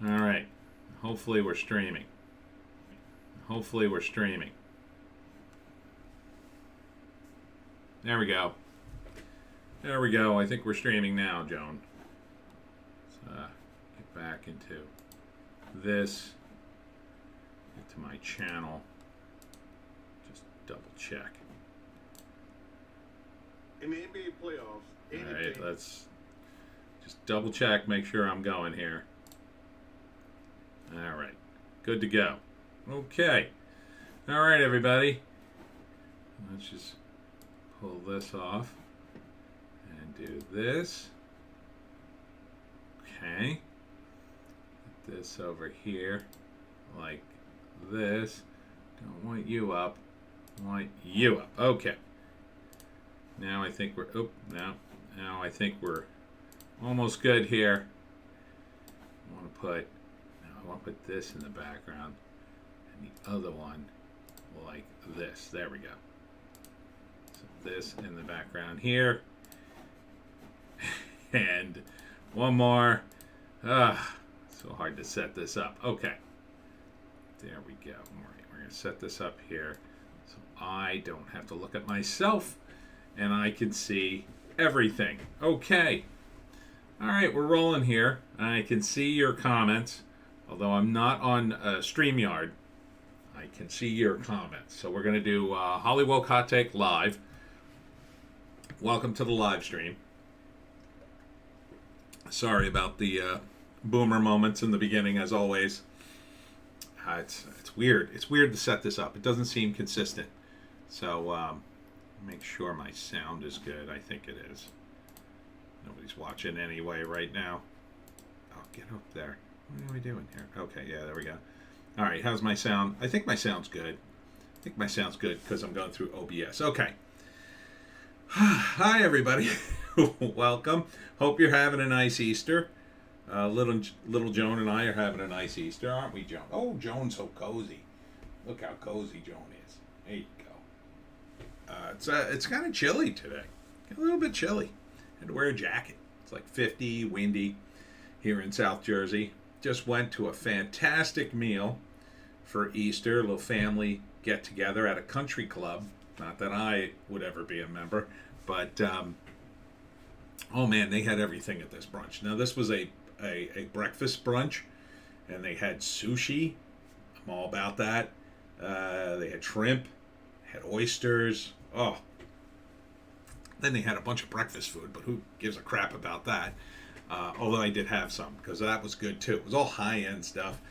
All right. Hopefully we're streaming. Hopefully we're streaming. There we go. There we go. I think we're streaming now, Joan. Let's get back into this. Get to my channel. Just double check. In the NBA playoffs. All right, let's just double check, make sure I'm going here. All right, good to go. Okay. All right, everybody. Let's just pull this off and do this. Okay. Put this over here like this. Don't want you up. Want you up. Okay. Now I think we're, now I think we're almost good here. I want to put this in the background and the other one like this. There we go. So this in the background here. And one more. So hard to set this up. Okay. There we go. All right, we're going to set this up here so I don't have to look at myself and I can see everything. Okay. All right, we're rolling here. I can see your comments. Although I'm not on StreamYard, I can see your comments. So we're going to do Hollywoke Hot Take Live. Welcome to the live stream. Sorry about the boomer moments in the beginning, as always. It's weird. It's weird to set this up. It doesn't seem consistent. So make sure my sound is good. I think it is. Nobody's watching anyway right now. Oh, get up there. What are we doing here? Okay, yeah, there we go. All right, how's my sound? I think my sound's good. I think my sound's good because I'm going through OBS. Okay. Hi, everybody. Welcome. Hope you're having a nice Easter. Little Joan and I are having a nice Easter, aren't we, Joan? Oh, Joan's so cozy. Look how cozy Joan is. There you go. It's kind of chilly today. A little bit chilly. Had to wear a jacket. It's like 50, windy here in South Jersey. Just went to a fantastic meal for Easter. A little family get together at a country club. Not that I would ever be a member, but oh man, they had everything at this brunch. Now this was a breakfast brunch, and they had sushi. I'm all about that. They had shrimp, had oysters. Oh. Then they had a bunch of breakfast food, but who gives a crap about that? Although I did have some, because that was good too. It was all high-end stuff.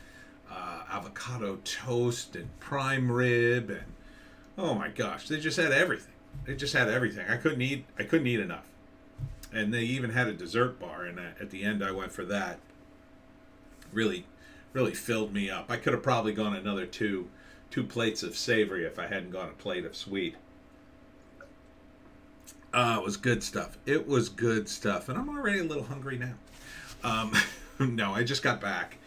Avocado toast and prime rib, and oh my gosh, they just had everything. They just had everything. I couldn't eat enough. And they even had a dessert bar, and at the end I went for that. Really, really filled me up. I could have probably gone another two plates of savory if I hadn't gone a plate of sweet. It was good stuff. It was good stuff. And I'm already a little hungry now. No, I just got back.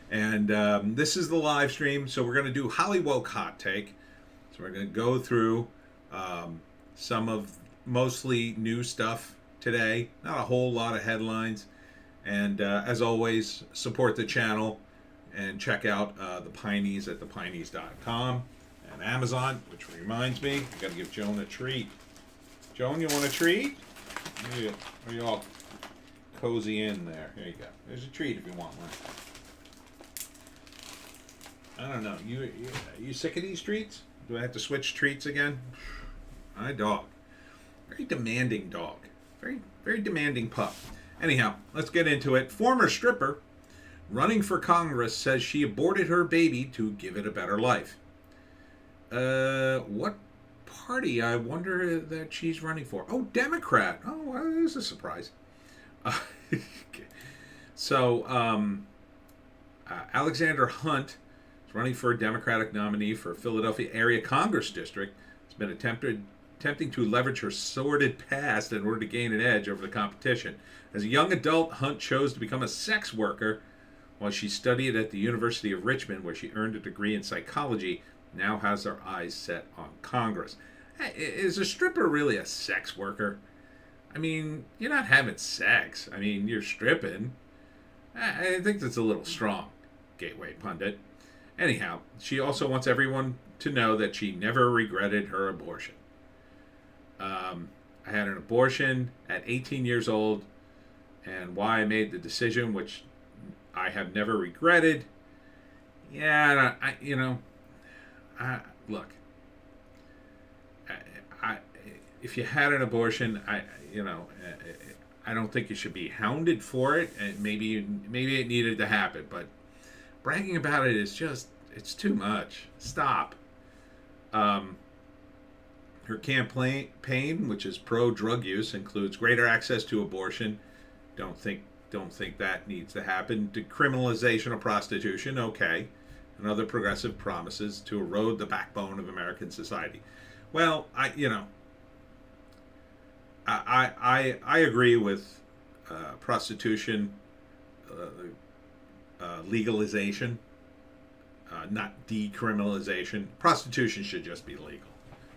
And this is the live stream. So we're going to do Hollywoke Hot Take. So we're going to go through some of mostly new stuff today. Not a whole lot of headlines. And as always, support the channel and check out the Pineys at thepineys.com and Amazon, which reminds me, I've got to give Joan a treat. Joan, you want a treat? Are you all cozy in there? Here you go. There's a treat if you want one. I don't know. You sick of these treats? Do I have to switch treats again? My dog. Very demanding dog. Very, very demanding pup. Anyhow, let's get into it. Former stripper running for Congress says she aborted her baby to give it a better life. What party, I wonder, that she's running for? Oh, Democrat. Oh, well, that is a surprise. So, Alexander Hunt is running for a Democratic nominee for Philadelphia Area Congress District. Has been attempting to leverage her sordid past in order to gain an edge over the competition. As a young adult, Hunt chose to become a sex worker while she studied at the University of Richmond, where she earned a degree in psychology. Now has her eyes set on Congress. Hey, is a stripper really a sex worker? I mean, you're not having sex. I mean, you're stripping. I think that's a little strong. Gateway Pundit. Anyhow, she also wants everyone to know that she never regretted her abortion. I had an abortion at 18 years old, and why I made the decision, which I have never regretted. Yeah, look. If you had an abortion, I don't think you should be hounded for it, and maybe it needed to happen, but bragging about it is just, it's too much. Stop. Her campaign, which is pro-drug use, includes greater access to abortion. Don't think that needs to happen. Decriminalization of prostitution, okay, and other progressive promises to erode the backbone of American society. Well, I agree with prostitution legalization, not decriminalization. Prostitution should just be legal.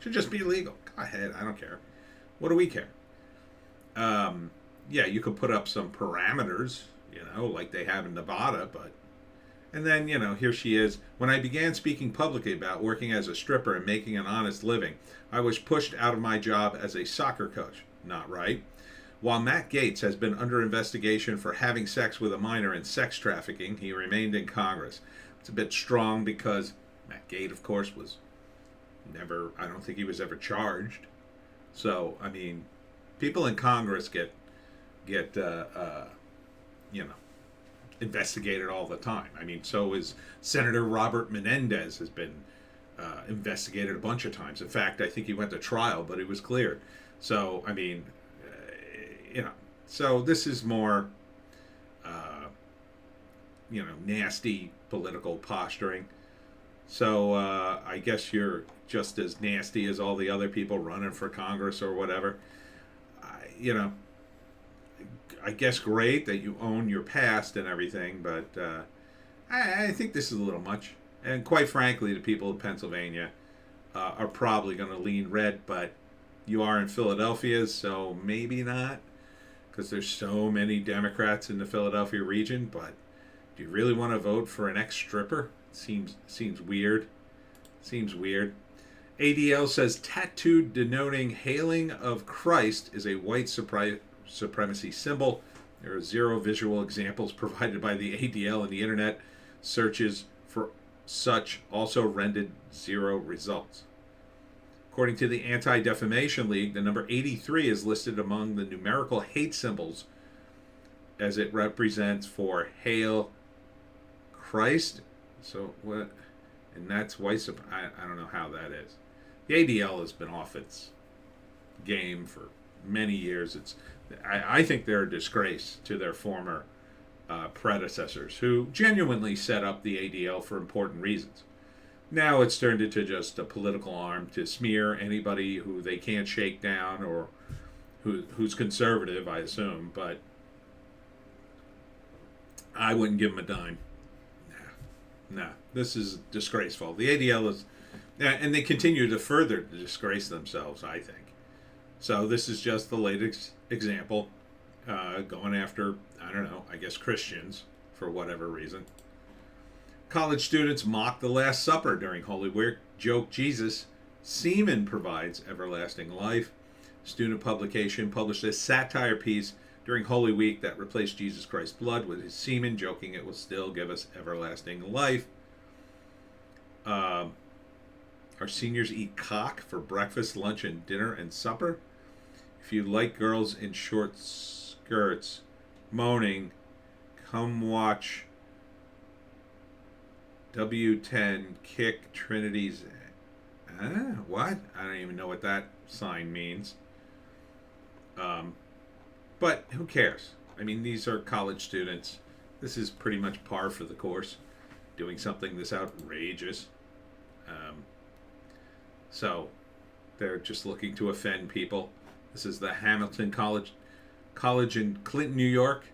Should just be legal. Go ahead. I don't care. What do we care? Yeah, you could put up some parameters, like they have in Nevada, but... And then, here she is. When I began speaking publicly about working as a stripper and making an honest living, I was pushed out of my job as a soccer coach. Not right. While Matt Gaetz has been under investigation for having sex with a minor and sex trafficking, he remained in Congress. It's a bit strong because Matt Gaetz, of course, I don't think he was ever charged. So, I mean, people in Congress get investigated all the time. I mean, so is Senator Robert Menendez has been investigated a bunch of times. In fact, I think he went to trial, but he was cleared. So, I mean, so this is more, nasty political posturing. So I guess you're just as nasty as all the other people running for Congress or whatever. I guess great that you own your past and everything, but I think this is a little much. And quite frankly, the people of Pennsylvania are probably going to lean red, but you are in Philadelphia, so maybe not, because there's so many Democrats in the Philadelphia region. But do you really want to vote for an ex-stripper? Seems weird. Seems weird. ADL says tattoo denoting hailing of Christ is a white supremacy symbol. There are 0 visual examples provided by the ADL, and the internet searches for such also rendered 0 results. According to the Anti-Defamation League, the number 83 is listed among the numerical hate symbols as it represents for hail Christ. So what? And that's white. I don't know how that is. The ADL has been off its game for many years. I think they're a disgrace to their former predecessors, who genuinely set up the ADL for important reasons. Now it's turned into just a political arm to smear anybody who they can't shake down or who's conservative, I assume. But I wouldn't give them a dime. Nah, this is disgraceful. The ADL is, and they continue to further disgrace themselves, I think. So this is just the latest example, going after, I don't know, I guess Christians for whatever reason. College students mock the Last Supper during Holy Week. Joke Jesus, semen provides everlasting life. Student publication published a satire piece during Holy Week that replaced Jesus Christ's blood with his semen, joking it will still give us everlasting life. Our seniors eat cock for breakfast, lunch, and dinner and supper. If you like girls in short skirts moaning, come watch W10 kick Trinity's... what? I don't even know what that sign means. But who cares? I mean, these are college students. This is pretty much par for the course, doing something this outrageous. So they're just looking to offend people. This is the Hamilton College in Clinton, New York,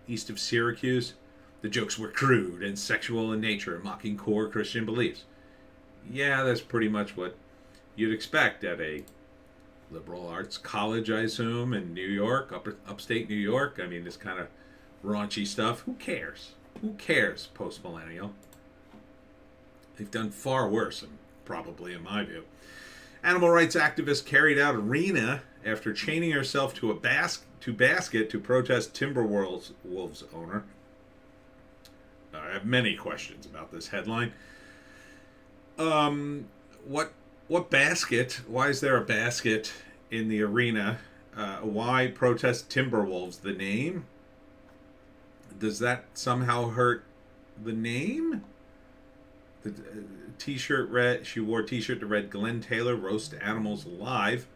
east of Syracuse. The jokes were crude and sexual in nature, mocking core Christian beliefs. Yeah, that's pretty much what you'd expect at a liberal arts college, I assume, in New York, upstate New York. I mean, this kind of raunchy stuff. Who cares? Who cares, post-millennial? They've done far worse, probably in my view. Animal rights activist carried out arena after chaining herself to a basket to protest Timberwolves owner. I have many questions about this headline. What basket? Why is there a basket in the arena? Why protest Timberwolves? The name? Does that somehow hurt the name? The t-shirt read. She wore a t-shirt that read "Glenn Taylor roast animals alive."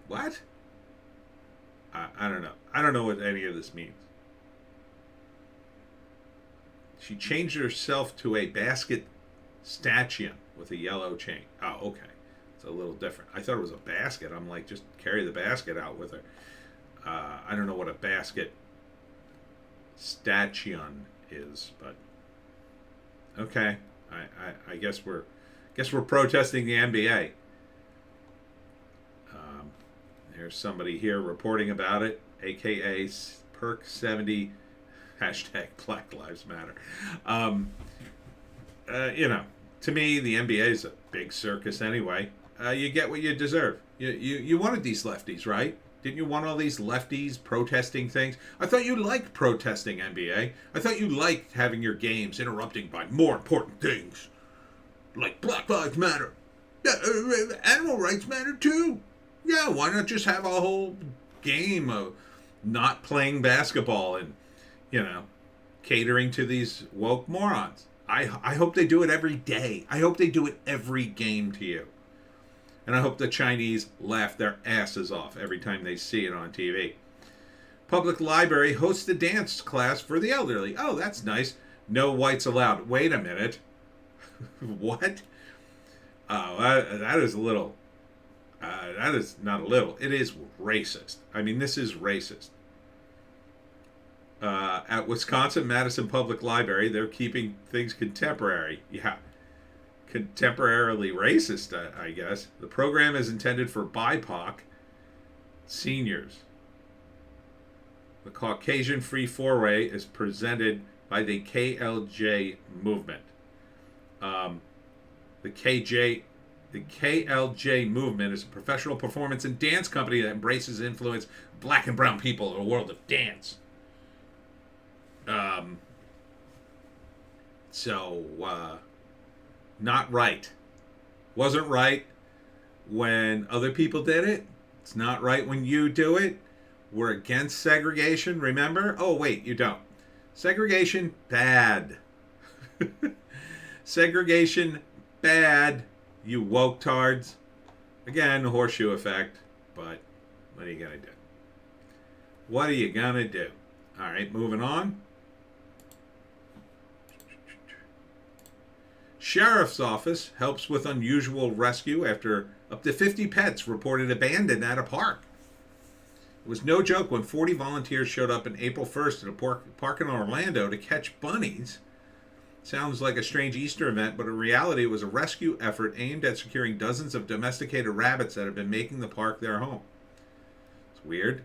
What? I don't know. I don't know what any of this means. She changed herself to a basket stanchion with a yellow chain. Oh, okay. It's a little different. I thought it was a basket. I'm like, just carry the basket out with her. I don't know what a basket stanchion is, but okay. I guess we're protesting the NBA. There's somebody here reporting about it, aka Perk 70 hashtag Black Lives Matter. To me, the NBA is a big circus anyway. You get what you deserve. You wanted these lefties, right? Didn't you want all these lefties protesting things? I thought you liked protesting, NBA. I thought you liked having your games interrupting by more important things. Like Black Lives Matter. Animal rights matter too. Yeah, why not just have a whole game of not playing basketball and, catering to these woke morons? I hope they do it every day. I hope they do it every game to you. And I hope the Chinese laugh their asses off every time they see it on TV. Public library hosts a dance class for the elderly. Oh, that's nice. No whites allowed. Wait a minute. What? Oh, that is a little... that is not a little. It is racist. I mean, this is racist. At Wisconsin-Madison Public Library, they're keeping things contemporary. Yeah. Contemporarily racist, I guess. The program is intended for BIPOC seniors. The Caucasian Free Four-Way is presented by the KLJ movement. The KLJ movement is a professional performance and dance company that embraces and influences black and brown people in a world of dance. Not right. Wasn't right when other people did it. It's not right when you do it. We're against segregation, remember? Oh, wait, you don't. Segregation, bad. Segregation, bad. You woke tards. Again, horseshoe effect. But what are you going to do? What are you going to do? All right, moving on. Sheriff's office helps with unusual rescue after up to 50 pets reported abandoned at a park. It was no joke when 40 volunteers showed up on April 1st at a park in Orlando to catch bunnies. Sounds like a strange Easter event, but in reality it was a rescue effort aimed at securing dozens of domesticated rabbits that have been making the park their home. It's weird.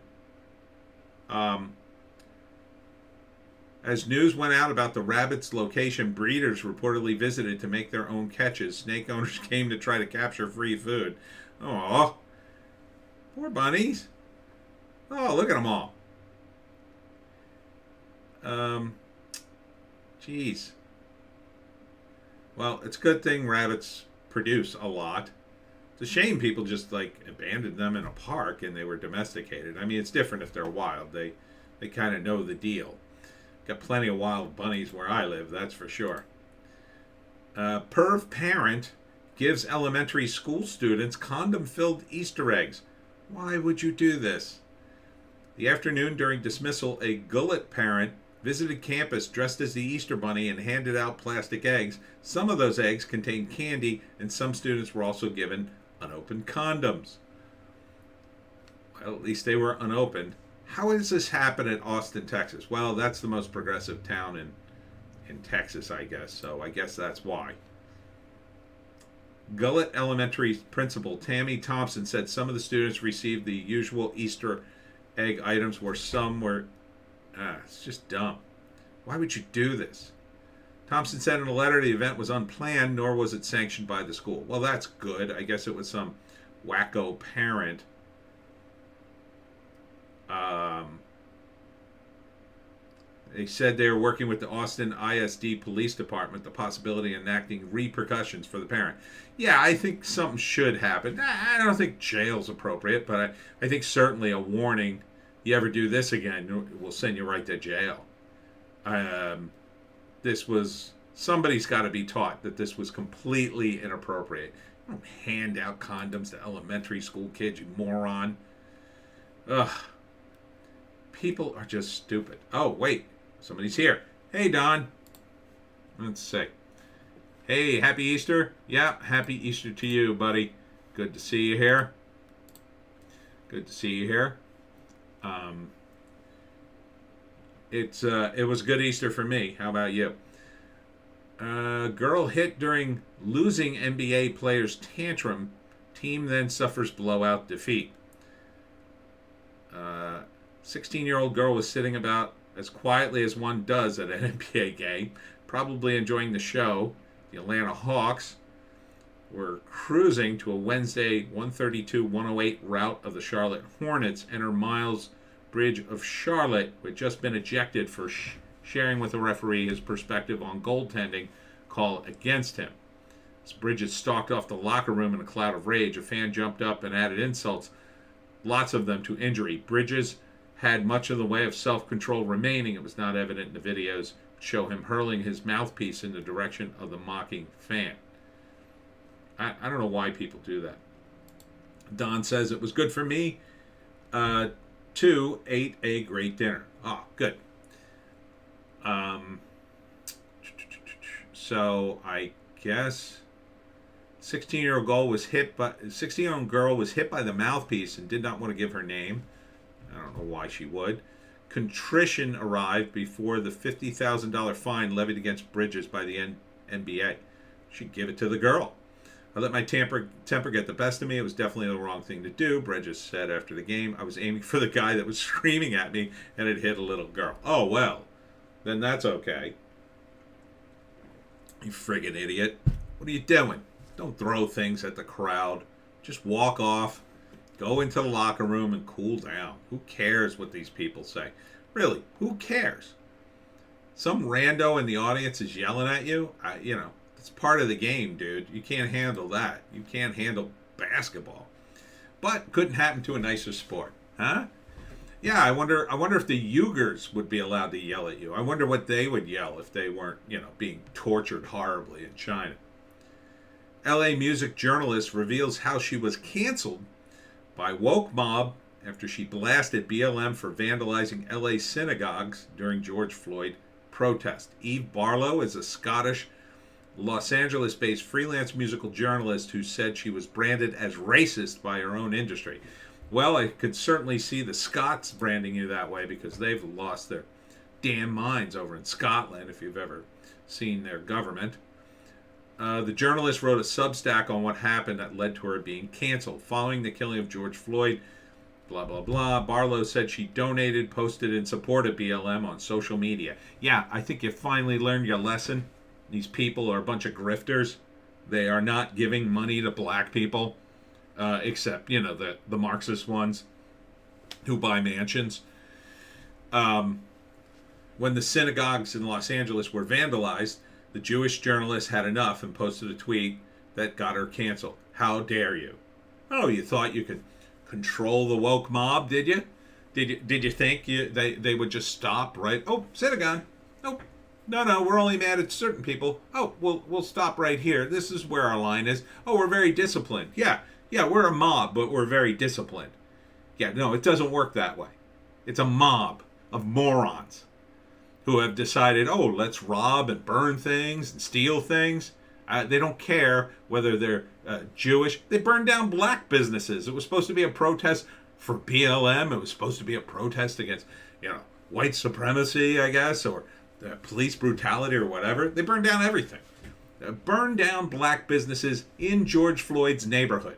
As news went out about the rabbits' location, breeders reportedly visited to make their own catches. Snake owners came to try to capture free food. Aw, poor bunnies. Oh, look at them all. Jeez. Well, it's a good thing rabbits produce a lot. It's a shame people just abandoned them in a park and they were domesticated. I mean, it's different if they're wild. They kind of know the deal. Got plenty of wild bunnies where I live, that's for sure. Perv parent gives elementary school students condom-filled Easter eggs. Why would you do this? The afternoon during dismissal, a gullet parent visited campus dressed as the Easter Bunny and handed out plastic eggs. Some of those eggs contained candy, and some students were also given unopened condoms. Well, at least they were unopened. How does this happen in Austin, Texas? Well, that's the most progressive town in Texas, I guess. So I guess that's why. Gullet Elementary principal Tammy Thompson said some of the students received the usual Easter egg items where some were... it's just dumb. Why would you do this? Thompson said in a letter the event was unplanned, nor was it sanctioned by the school. Well, that's good. I guess it was some wacko parent. They said they were working with the Austin ISD Police Department, the possibility of enacting repercussions for the parent. Yeah, I think something should happen. I don't think jail's appropriate, but I think certainly a warning. You ever do this again, we'll send you right to jail. Somebody's got to be taught that this was completely inappropriate. You don't hand out condoms to elementary school kids, you moron. Ugh. People are just stupid. Oh, wait. Somebody's here. Hey, Don. Let's see. Hey, happy Easter. Yeah, happy Easter to you, buddy. Good to see you here. Good to see you here. It was a good Easter for me. How about you? Girl hit during losing NBA player's tantrum. Team then suffers blowout defeat. 16-year-old girl was sitting about as quietly as one does at an NBA game, probably enjoying the show. The Atlanta Hawks were cruising to a Wednesday 132-108 route of the Charlotte Hornets. Enter Miles Bridge of Charlotte, who had just been ejected for sharing with a referee his perspective on goaltending call against him. As Bridges stalked off the locker room in a cloud of rage, a fan jumped up and added insults, lots of them to injury. Bridges had much of the way of self-control remaining. It was not evident in the videos which show him hurling his mouthpiece in the direction of the mocking fan. I don't know why people do that. Don says, it was good for me. Too, ate a great dinner. Oh, good. So I guess 16-year-old girl was hit by the mouthpiece and did not want to give her name. I don't know why she would. Contrition arrived before the $50,000 fine levied against Bridges by the NBA. She'd give it to the girl. I let my temper get the best of me. It was definitely the wrong thing to do, Bridges said after the game. I was aiming for the guy that was screaming at me, and it hit a little girl. Oh, well, then that's okay. You friggin' idiot. What are you doing? Don't throw things at the crowd. Just walk off. Go into the locker room and cool down. Who cares what these people say? Really, who cares? Some rando in the audience is yelling at you. It's part of the game, dude. You can't handle that. You can't handle basketball. But couldn't happen to a nicer sport, huh? Yeah, I wonder if the Uyghurs would be allowed to yell at you. I wonder what they would yell if they weren't, being tortured horribly in China. LA music journalist reveals how she was canceled by woke mob after she blasted BLM for vandalizing LA synagogues during George Floyd protest. Eve Barlow is a Scottish, Los Angeles-based freelance musical journalist who said she was branded as racist by her own industry. Well, I could certainly see the Scots branding you that way because they've lost their damn minds over in Scotland, if you've ever seen their government. The journalist wrote a Substack on what happened that led to her being canceled. Following the killing of George Floyd, blah, blah, blah, Barlow said she posted in support of BLM on social media. Yeah, I think you finally learned your lesson. These people are a bunch of grifters. They are not giving money to black people, except, the Marxist ones who buy mansions. When the synagogues in Los Angeles were vandalized, the Jewish journalist had enough and posted a tweet that got her canceled. How dare you? Oh, you thought you could control the woke mob, did you? Did you think they would just stop, right? Oh, synagogue. Oh, no, we're only mad at certain people. Oh, we'll stop right here. This is where our line is. Oh, we're very disciplined. Yeah, we're a mob, but we're very disciplined. Yeah, no, it doesn't work that way. It's a mob of morons who have decided, oh, let's rob and burn things and steal things. They don't care whether they're Jewish. They burned down black businesses. It was supposed to be a protest for BLM. It was supposed to be a protest against, white supremacy, I guess, or police brutality or whatever. They burned down everything. Burned down black businesses in George Floyd's neighborhood.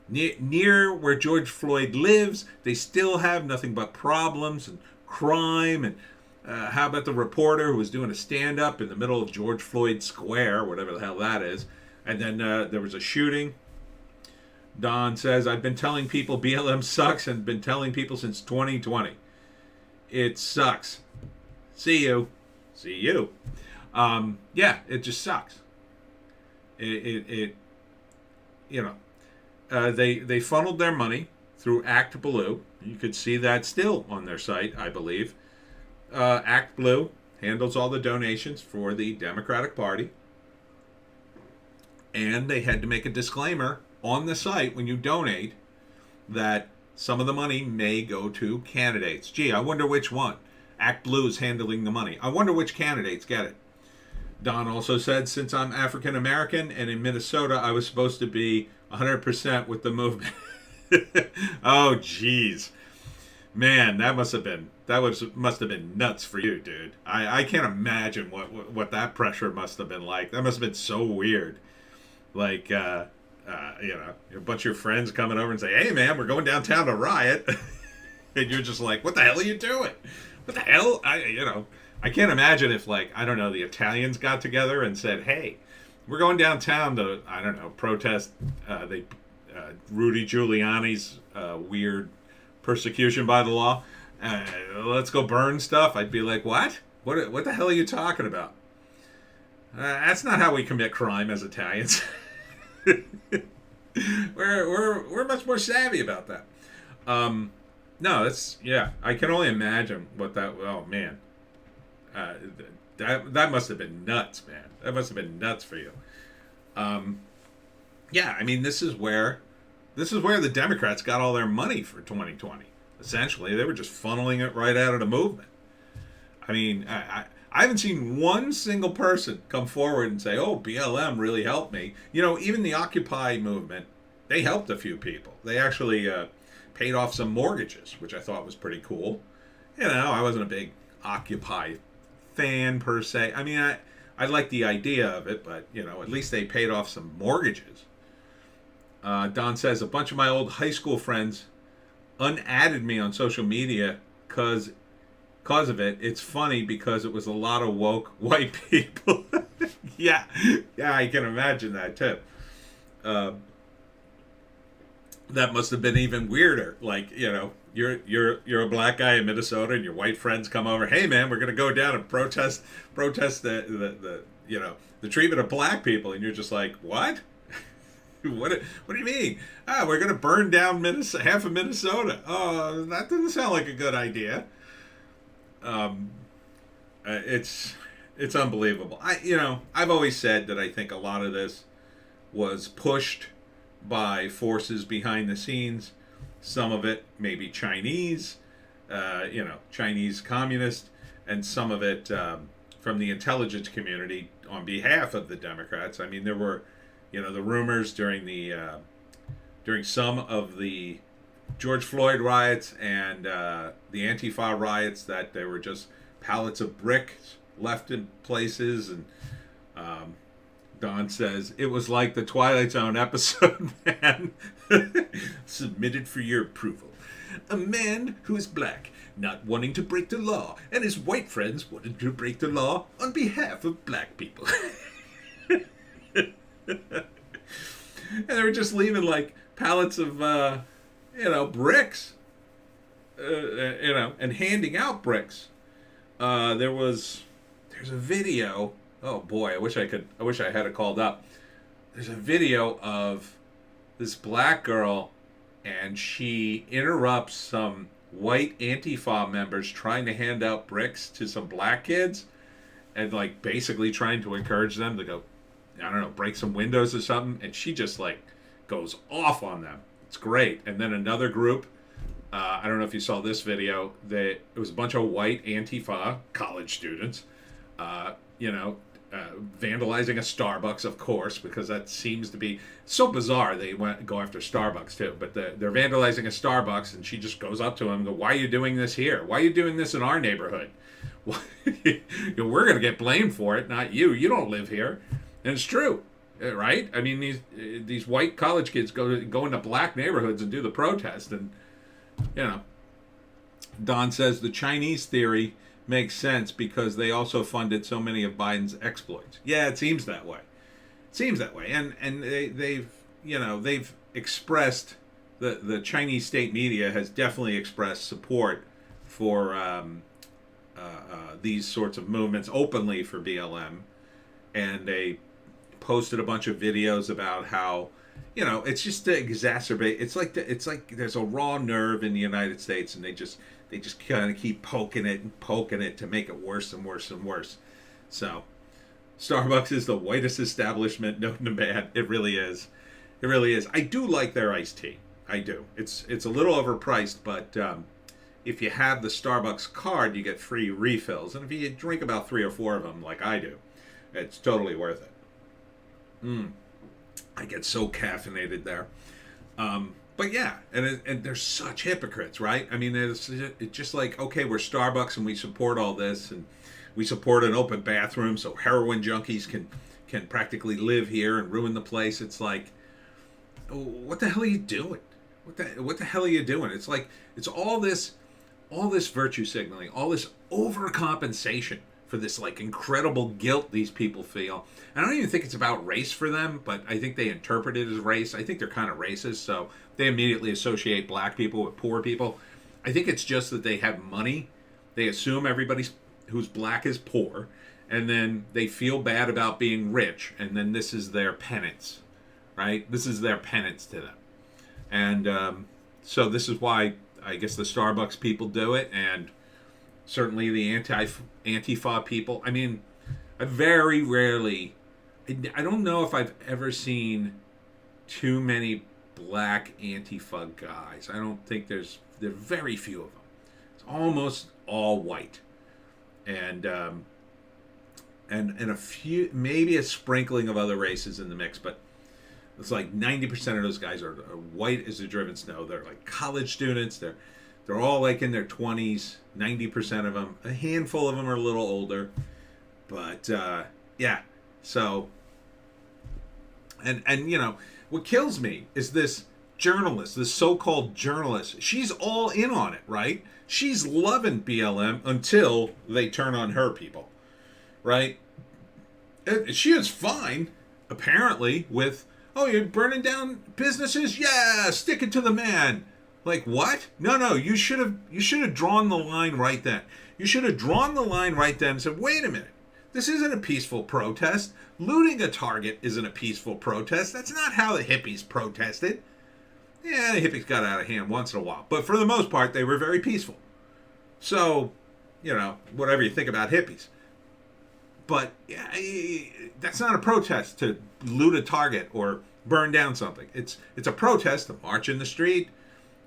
Near where George Floyd lives, they still have nothing but problems and crime and How about the reporter who was doing a stand-up in the middle of George Floyd Square, whatever the hell that is, and then there was a shooting. Don says, I've been telling people BLM sucks and been telling people since 2020. It sucks. See you. See you. Yeah, it just sucks. It you know, they funneled their money through Act Blue. You could see that still on their site, I believe. Act Blue handles all the donations for the Democratic Party. And they had to make a disclaimer on the site when you donate that some of the money may go to candidates. Gee, I wonder which one. Act Blue is handling the money. I wonder which candidates get it. Don also said, since I'm African American and in Minnesota, I was supposed to be 100% with the movement. Oh, jeez. Man, that must have been nuts for you, dude. I can't imagine what that pressure must have been like. That must have been so weird. Like, you know, a bunch of your friends coming over and say, hey, man, we're going downtown to riot. And you're just like, what the hell are you doing? What the hell? I can't imagine if, like, I don't know, the Italians got together and said, hey, we're going downtown to, I don't know, protest Rudy Giuliani's weird persecution by the law. Let's go burn stuff. I'd be like, what? What the hell are you talking about? That's not how we commit crime as Italians. we're much more savvy about that. No, it's, yeah, I can only imagine what that, oh man. That must have been nuts, man. That must have been nuts for you. Yeah, I mean, this is where the Democrats got all their money for 2020. Essentially, they were just funneling it right out of the movement. I mean, I haven't seen one single person come forward and say, oh, BLM really helped me. You know, even the Occupy movement, they helped a few people. They actually paid off some mortgages, which I thought was pretty cool. You know, I wasn't a big Occupy fan per se. I mean, I like the idea of it, but, you know, at least they paid off some mortgages. Don says, a bunch of my old high school friends unadded me on social media because of it. It's funny because it was a lot of woke white people. yeah, I can imagine that too. That must have been even weirder. Like, you know, you're a black guy in Minnesota and your white friends come over. Hey man, we're gonna go down and protest the you know, the treatment of black people, and you're just like, what? What do you mean? We're gonna burn down half of Minnesota. Oh, that doesn't sound like a good idea. It's unbelievable. I've always said that I think a lot of this was pushed by forces behind the scenes. Some of it maybe Chinese, Chinese communist, and some of it from the intelligence community on behalf of the Democrats. I mean, there were, the rumors during some of the George Floyd riots and the Antifa riots that there were just pallets of bricks left in places, and Don says it was like the Twilight Zone episode, man. Submitted for your approval. A man who is black, not wanting to break the law, and his white friends wanting to break the law on behalf of black people. And they were just leaving like pallets of bricks, and handing out bricks. There's a video. Oh boy, I wish I had it called up. There's a video of this black girl, and she interrupts some white Antifa members trying to hand out bricks to some black kids, and like basically trying to encourage them to go, I don't know, break some windows or something, and she just like goes off on them. It's great. And then another group, I don't know if you saw this video, it was a bunch of white Antifa college students, vandalizing a Starbucks, of course, because that seems to be so bizarre. They go after Starbucks too, but they're vandalizing a Starbucks, and she just goes up to him and goes, why are you doing this here? Why are you doing this in our neighborhood? We're going to get blamed for it, not you. You don't live here. And it's true, right? I mean, these white college kids go into black neighborhoods and do the protest, and Don says the Chinese theory makes sense because they also funded so many of Biden's exploits. Yeah, it seems that way. It seems that way, and they've expressed the Chinese state media has definitely expressed support for these sorts of movements openly for BLM, and they posted a bunch of videos about how it's just to exacerbate. It's like there's a raw nerve in the United States, and they just kind of keep poking it to make it worse and worse and worse. So Starbucks is the whitest establishment known to man. It really is. It really is. I do like their iced tea. I do. It's a little overpriced, but if you have the Starbucks card, you get free refills, and if you drink about 3 or 4 of them, like I do, it's totally worth it. I get so caffeinated there. But yeah, and they're such hypocrites, right? I mean, it's just like, okay, we're Starbucks and we support all this, and we support an open bathroom so heroin junkies can practically live here and ruin the place. It's like, what the hell are you doing? What the hell are you doing? It's like, it's all this virtue signaling, all this overcompensation for this like incredible guilt these people feel. I don't even think it's about race for them, but I think they interpret it as race. I think they're kind of racist, so they immediately associate black people with poor people. I think it's just that they have money. They assume everybody who's black is poor, and then they feel bad about being rich, and then this is their penance, right? This is their penance to them. And so this is why I guess the Starbucks people do it, and certainly the Antifa people. I mean, I very rarely, I don't know if I've ever seen too many black Antifa guys. I don't think there are very few of them. It's almost all white, and a few, maybe a sprinkling of other races in the mix, but it's like 90% of those guys are white as the driven snow. They're like college students. They're all like in their 20s. 90% of them. A handful of them are a little older, but yeah. So, and what kills me is this journalist, this so-called journalist. She's all in on it, right? She's loving BLM until they turn on her people, right? She is fine, apparently, with, oh, you're burning down businesses? Yeah, stick it to the man. Like, what? No, you should have drawn the line right then. You should have drawn the line right then and said, wait a minute. This isn't a peaceful protest. Looting a Target isn't a peaceful protest. That's not how the hippies protested. Yeah, the hippies got out of hand once in a while. But for the most part, they were very peaceful. So, whatever you think about hippies. But yeah, that's not a protest to loot a Target or burn down something. It's a protest to march in the street,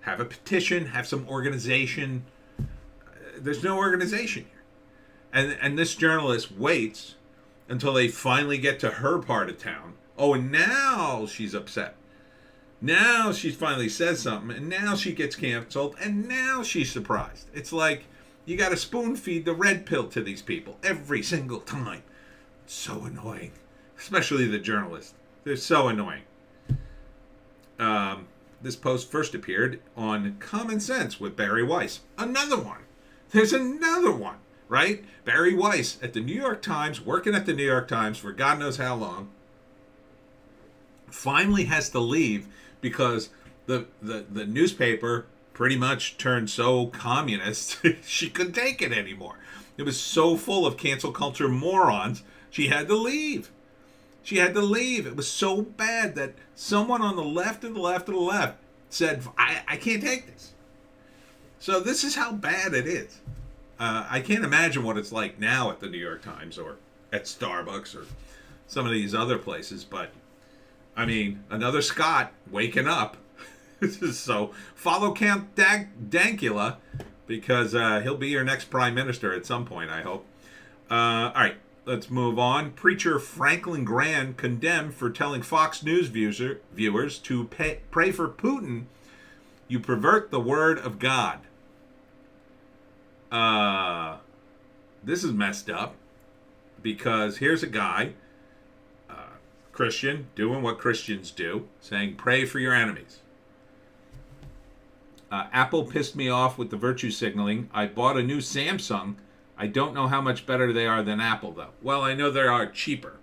have a petition, have some organization. There's no organization here. And this journalist waits until they finally get to her part of town. Oh, and now she's upset. Now she finally says something, and now she gets canceled, and now she's surprised. It's like you got to spoon feed the red pill to these people every single time. It's so annoying. Especially the journalists. They're so annoying. This post first appeared on Common Sense with Barry Weiss. Another one. There's another one, right? Barry Weiss at the New York Times, working at the New York Times for God knows how long, finally has to leave because the newspaper pretty much turned so communist she couldn't take it anymore. It was so full of cancel culture morons, she had to leave. She had to leave. It was so bad that someone on the left of the left of the left said, I can't take this. So this is how bad it is. I can't imagine what it's like now at the New York Times or at Starbucks or some of these other places. But, I mean, another Scott waking up. So follow Count Dankula because he'll be your next prime minister at some point, I hope. All right. Let's move on. Preacher Franklin Graham condemned for telling Fox News viewers to pray for Putin. You pervert the word of God. This is messed up because here's a guy, Christian, doing what Christians do, saying pray for your enemies. Apple pissed me off with the virtue signaling. I bought a new Samsung I don't know how much better they are than Apple, though. Well, I know they are cheaper.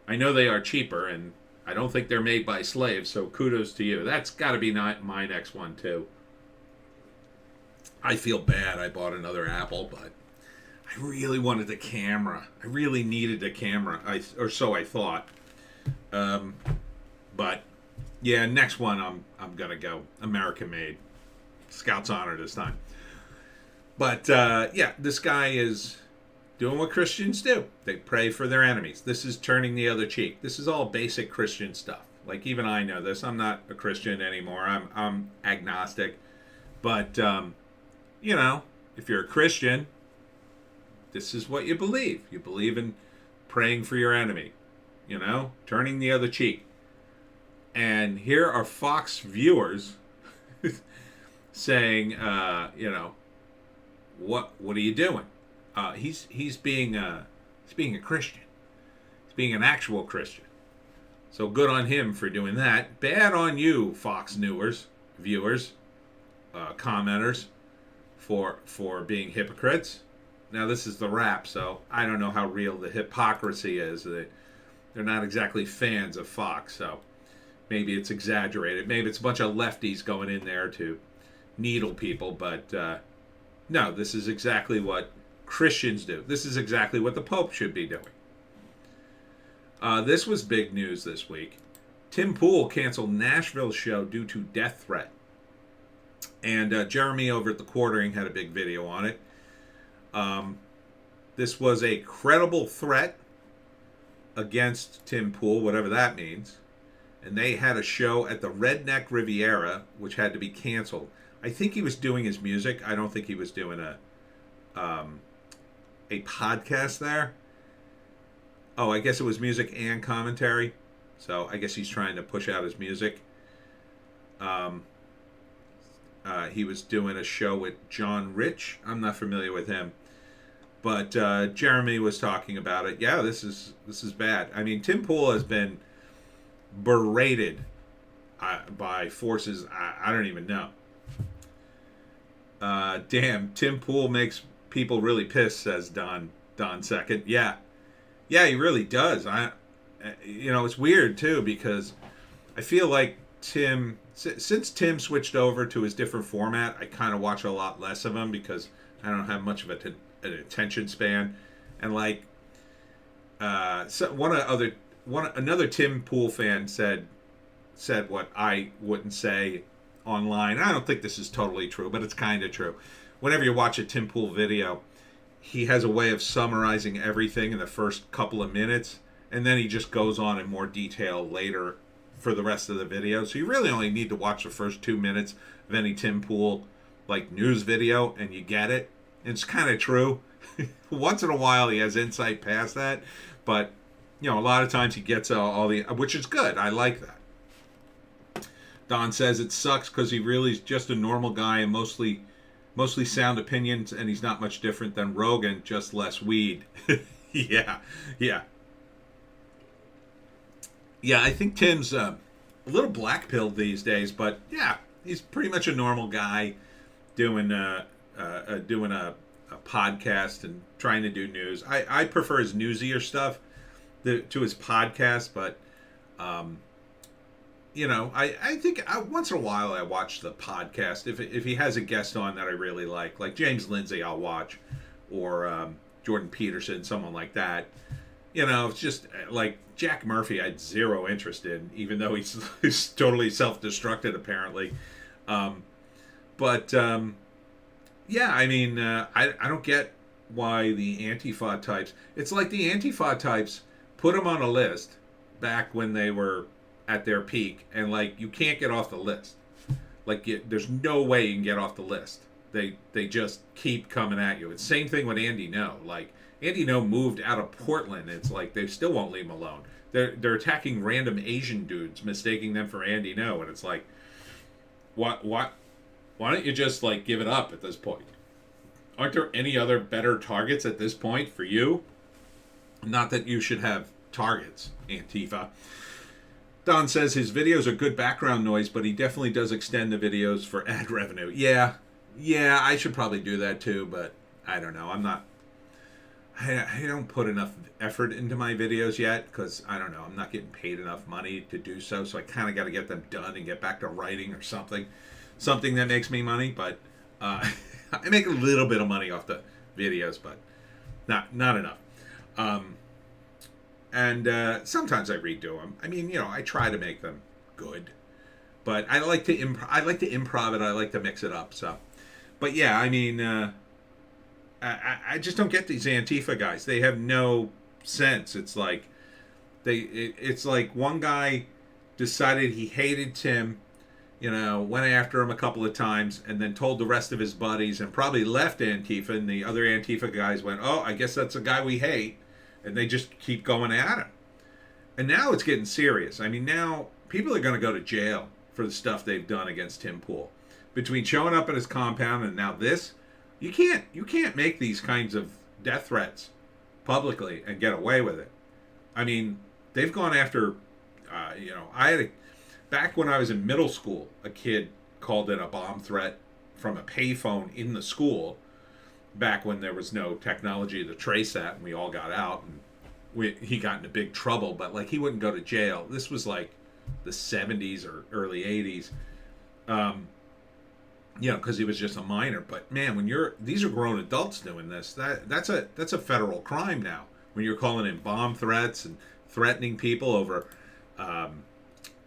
I know they are cheaper, and I don't think they're made by slaves, so kudos to you. That's got to be not my next one, too. I feel bad I bought another Apple, but I really wanted the camera. I really needed the camera, or so I thought. But yeah, next one I'm gonna go American made. Scout's honor this time. But yeah, this guy is doing what Christians do. They pray for their enemies. This is turning the other cheek. This is all basic Christian stuff. Like, even I know this. I'm not a Christian anymore. I'm agnostic. But you know, if you're a Christian, this is what you believe. You believe in praying for your enemy. You know, turning the other cheek. And here are Fox viewers saying, you know, what are you doing? He's being a Christian. He's being an actual Christian. So good on him for doing that. Bad on you, Fox viewers, commenters, for being hypocrites. Now this is the rap, so I don't know how real the hypocrisy is. They're not exactly fans of Fox, so maybe it's exaggerated. Maybe it's a bunch of lefties going in there to needle people, but no, this is exactly what Christians do. This is exactly what the Pope should be doing. This was big news this week. Tim Pool canceled Nashville show due to death threat. And Jeremy over at The Quartering had a big video on it. This was a credible threat against Tim Pool, whatever that means. And they had a show at the Redneck Riviera, which had to be canceled. I think he was doing his music. I don't think he was doing a podcast there. Oh, I guess it was music and commentary. So I guess he's trying to push out his music. He was doing a show with John Rich. I'm not familiar with him. But Jeremy was talking about it. Yeah, this is bad. I mean, Tim Pool has been berated by forces I don't even know. Damn, Tim Pool makes people really pissed, says Don Second. Yeah, he really does. You know, it's weird too, because I feel like since Tim switched over to his different format, I kind of watch a lot less of him because I don't have much of an attention span. And like, so another Tim Pool fan said what I wouldn't say online. I don't think this is totally true, but it's kind of true. Whenever you watch a Tim Pool video, he has a way of summarizing everything in the first couple of minutes, and then he just goes on in more detail later for the rest of the video. So you really only need to watch the first 2 minutes of any Tim Pool like news video, and you get it. And it's kind of true. Once in a while, he has insight past that, but you know, a lot of times he gets all the, which is good. I like that. Don says it sucks because he really is just a normal guy and mostly sound opinions, and he's not much different than Rogan, just less weed. Yeah. I think Tim's a little black-pilled these days, but yeah, he's pretty much a normal guy doing a podcast and trying to do news. I prefer his newsier stuff to his podcast, but you know, I think once in a while I watch the podcast if he has a guest on that I really like James Lindsay I'll watch, or Jordan Peterson, someone like that. You know, it's just like Jack Murphy I had zero interest in, even though he's totally self-destructed apparently. But yeah, I mean, I don't get why the Antifa types, it's like the Antifa types put them on a list back when they were at their peak, and like you can't get off the list. Like there's no way you can get off the list. They just keep coming at you. It's the same thing with Andy No. Like Andy No moved out of Portland. It's like they still won't leave him alone. They're attacking random Asian dudes, mistaking them for Andy No, and it's like, what? Why don't you just like give it up at this point? Aren't there any other better targets at this point for you? Not that you should have targets, Antifa. Don says his videos are good background noise, but he definitely does extend the videos for ad revenue. Yeah, I should probably do that too, but I don't know. I'm not I don't put enough effort into my videos yet because I don't know, I'm not getting paid enough money to do so. So I kind of got to get them done and get back to writing or something that makes me money. But I make a little bit of money off the videos, but not enough. And sometimes I redo them. I mean, I try to make them good, but I like to improv it. I like to mix it up. So, but yeah, I mean, I just don't get these Antifa guys. They have no sense. It's like it's like one guy decided he hated Tim, went after him a couple of times, and then told the rest of his buddies, and probably left Antifa. And the other Antifa guys went, "Oh, I guess that's a guy we hate," and they just keep going at him. And now it's getting serious. I mean, now people are going to go to jail for the stuff they've done against Tim Pool. Between showing up at his compound and now this, you can't make these kinds of death threats publicly and get away with it. I mean, they've gone after, back when I was in middle school, a kid called in a bomb threat from a payphone in the school back when there was no technology to trace that, and we all got out, and he got into big trouble, but like he wouldn't go to jail. This was like the 70s or early 80s. Because he was just a minor. But man, when these are grown adults doing this, that's a federal crime now. When you're calling in bomb threats and threatening people over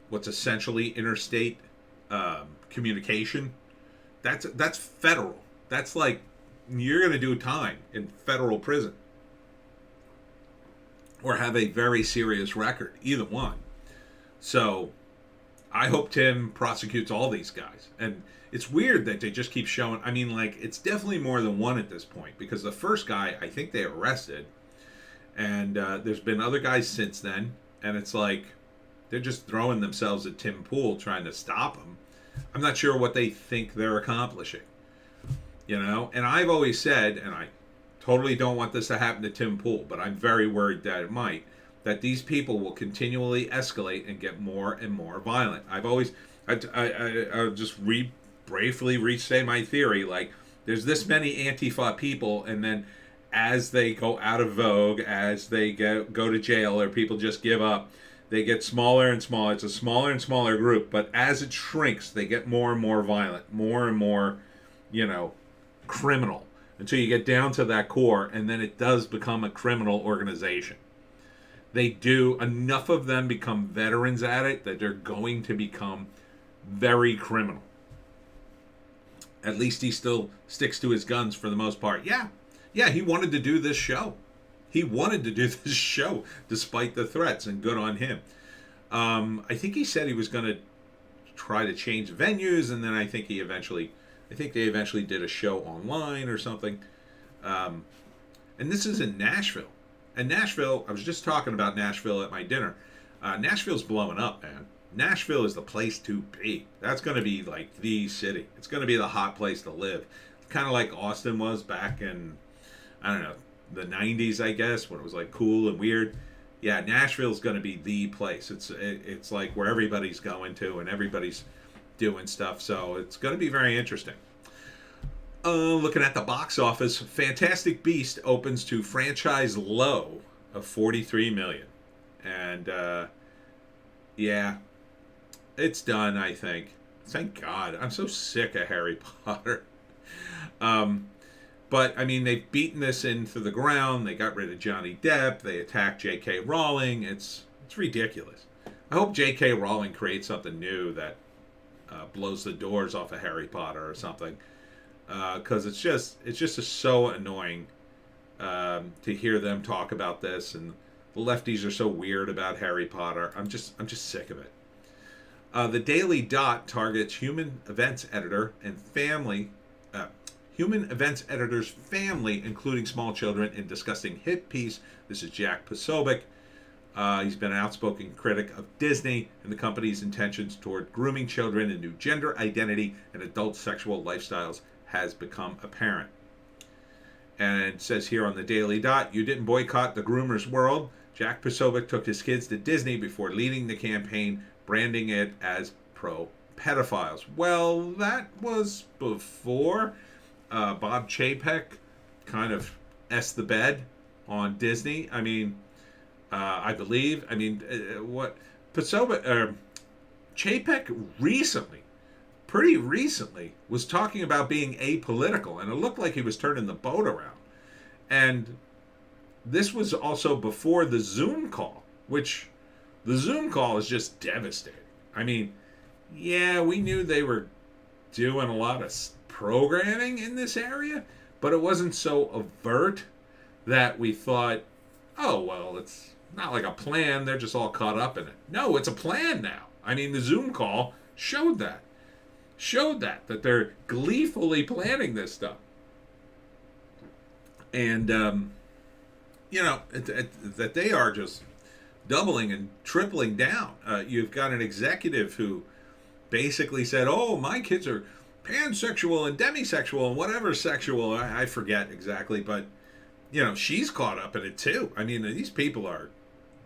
what's essentially interstate communication, that's federal. That's like you're going to do time in federal prison or have a very serious record, either one. So I hope Tim prosecutes all these guys. And it's weird that they just keep showing. I mean, like, it's definitely more than one at this point, because the first guy, I think they arrested, and there's been other guys since then, and it's like they're just throwing themselves at Tim Pool trying to stop him. I'm not sure what they think they're accomplishing, And I've always said, and I totally don't want this to happen to Tim Pool, but I'm very worried that it might, that these people will continually escalate and get more and more violent. I'll just briefly restate my theory. Like, there's this many Antifa people, and then as they go out of vogue, as they go to jail, or people just give up, they get smaller and smaller. It's a smaller and smaller group, but as it shrinks, they get more and more violent, more and more, criminal, until you get down to that core, and then it does become a criminal organization. They do, enough of them become veterans at it that they're going to become very criminal. At least he still sticks to his guns for the most part. Yeah, he wanted to do this show. He wanted to do this show despite the threats, and good on him. I think he said he was going to try to change venues, and then I think they eventually did a show online or something. And this is in Nashville. And Nashville, I was just talking about Nashville at my dinner. Nashville's blowing up, man. Nashville is the place to be. That's going to be like the city. It's going to be the hot place to live. Kind of like Austin was back in, I don't know, the 90s, I guess, when it was like cool and weird. Yeah, Nashville's going to be the place. It's like where everybody's going to and everybody's doing stuff. So it's going to be very interesting. Looking at the box office, Fantastic Beast opens to franchise low of $43 million. And, yeah, it's done, I think. Thank God. I'm so sick of Harry Potter. But, I mean, they've beaten this into the ground. They got rid of Johnny Depp. They attacked J.K. Rowling. It's ridiculous. I hope J.K. Rowling creates something new that blows the doors off of Harry Potter or something. Because it's just so annoying to hear them talk about this, and the lefties are so weird about Harry Potter. I'm just sick of it. The Daily Dot targets human events editor's family, including small children, in discussing hit piece. This is Jack Posobiec. He's been an outspoken critic of Disney and the company's intentions toward grooming children in new gender identity and adult sexual lifestyles has become apparent. And it says here on the Daily Dot, you didn't boycott the groomer's world. Jack Posobiec took his kids to Disney before leading the campaign, branding it as pro-pedophiles. Well, that was before Bob Chapek kind of S the bed on Disney. I mean, I believe. I mean, what Pasoba Chapek recently, pretty recently, was talking about being apolitical, and it looked like he was turning the boat around. And this was also before the Zoom call, which the Zoom call is just devastating. I mean, yeah, we knew they were doing a lot of programming in this area, but it wasn't so overt that we thought, oh, well, it's not like a plan. They're just all caught up in it. No, it's a plan now. I mean, the Zoom call showed that. That they're gleefully planning this stuff. And, that they are just doubling and tripling down. You've got an executive who basically said, oh, my kids are pansexual and demisexual and whatever sexual. I forget exactly, but, she's caught up in it too. I mean, these people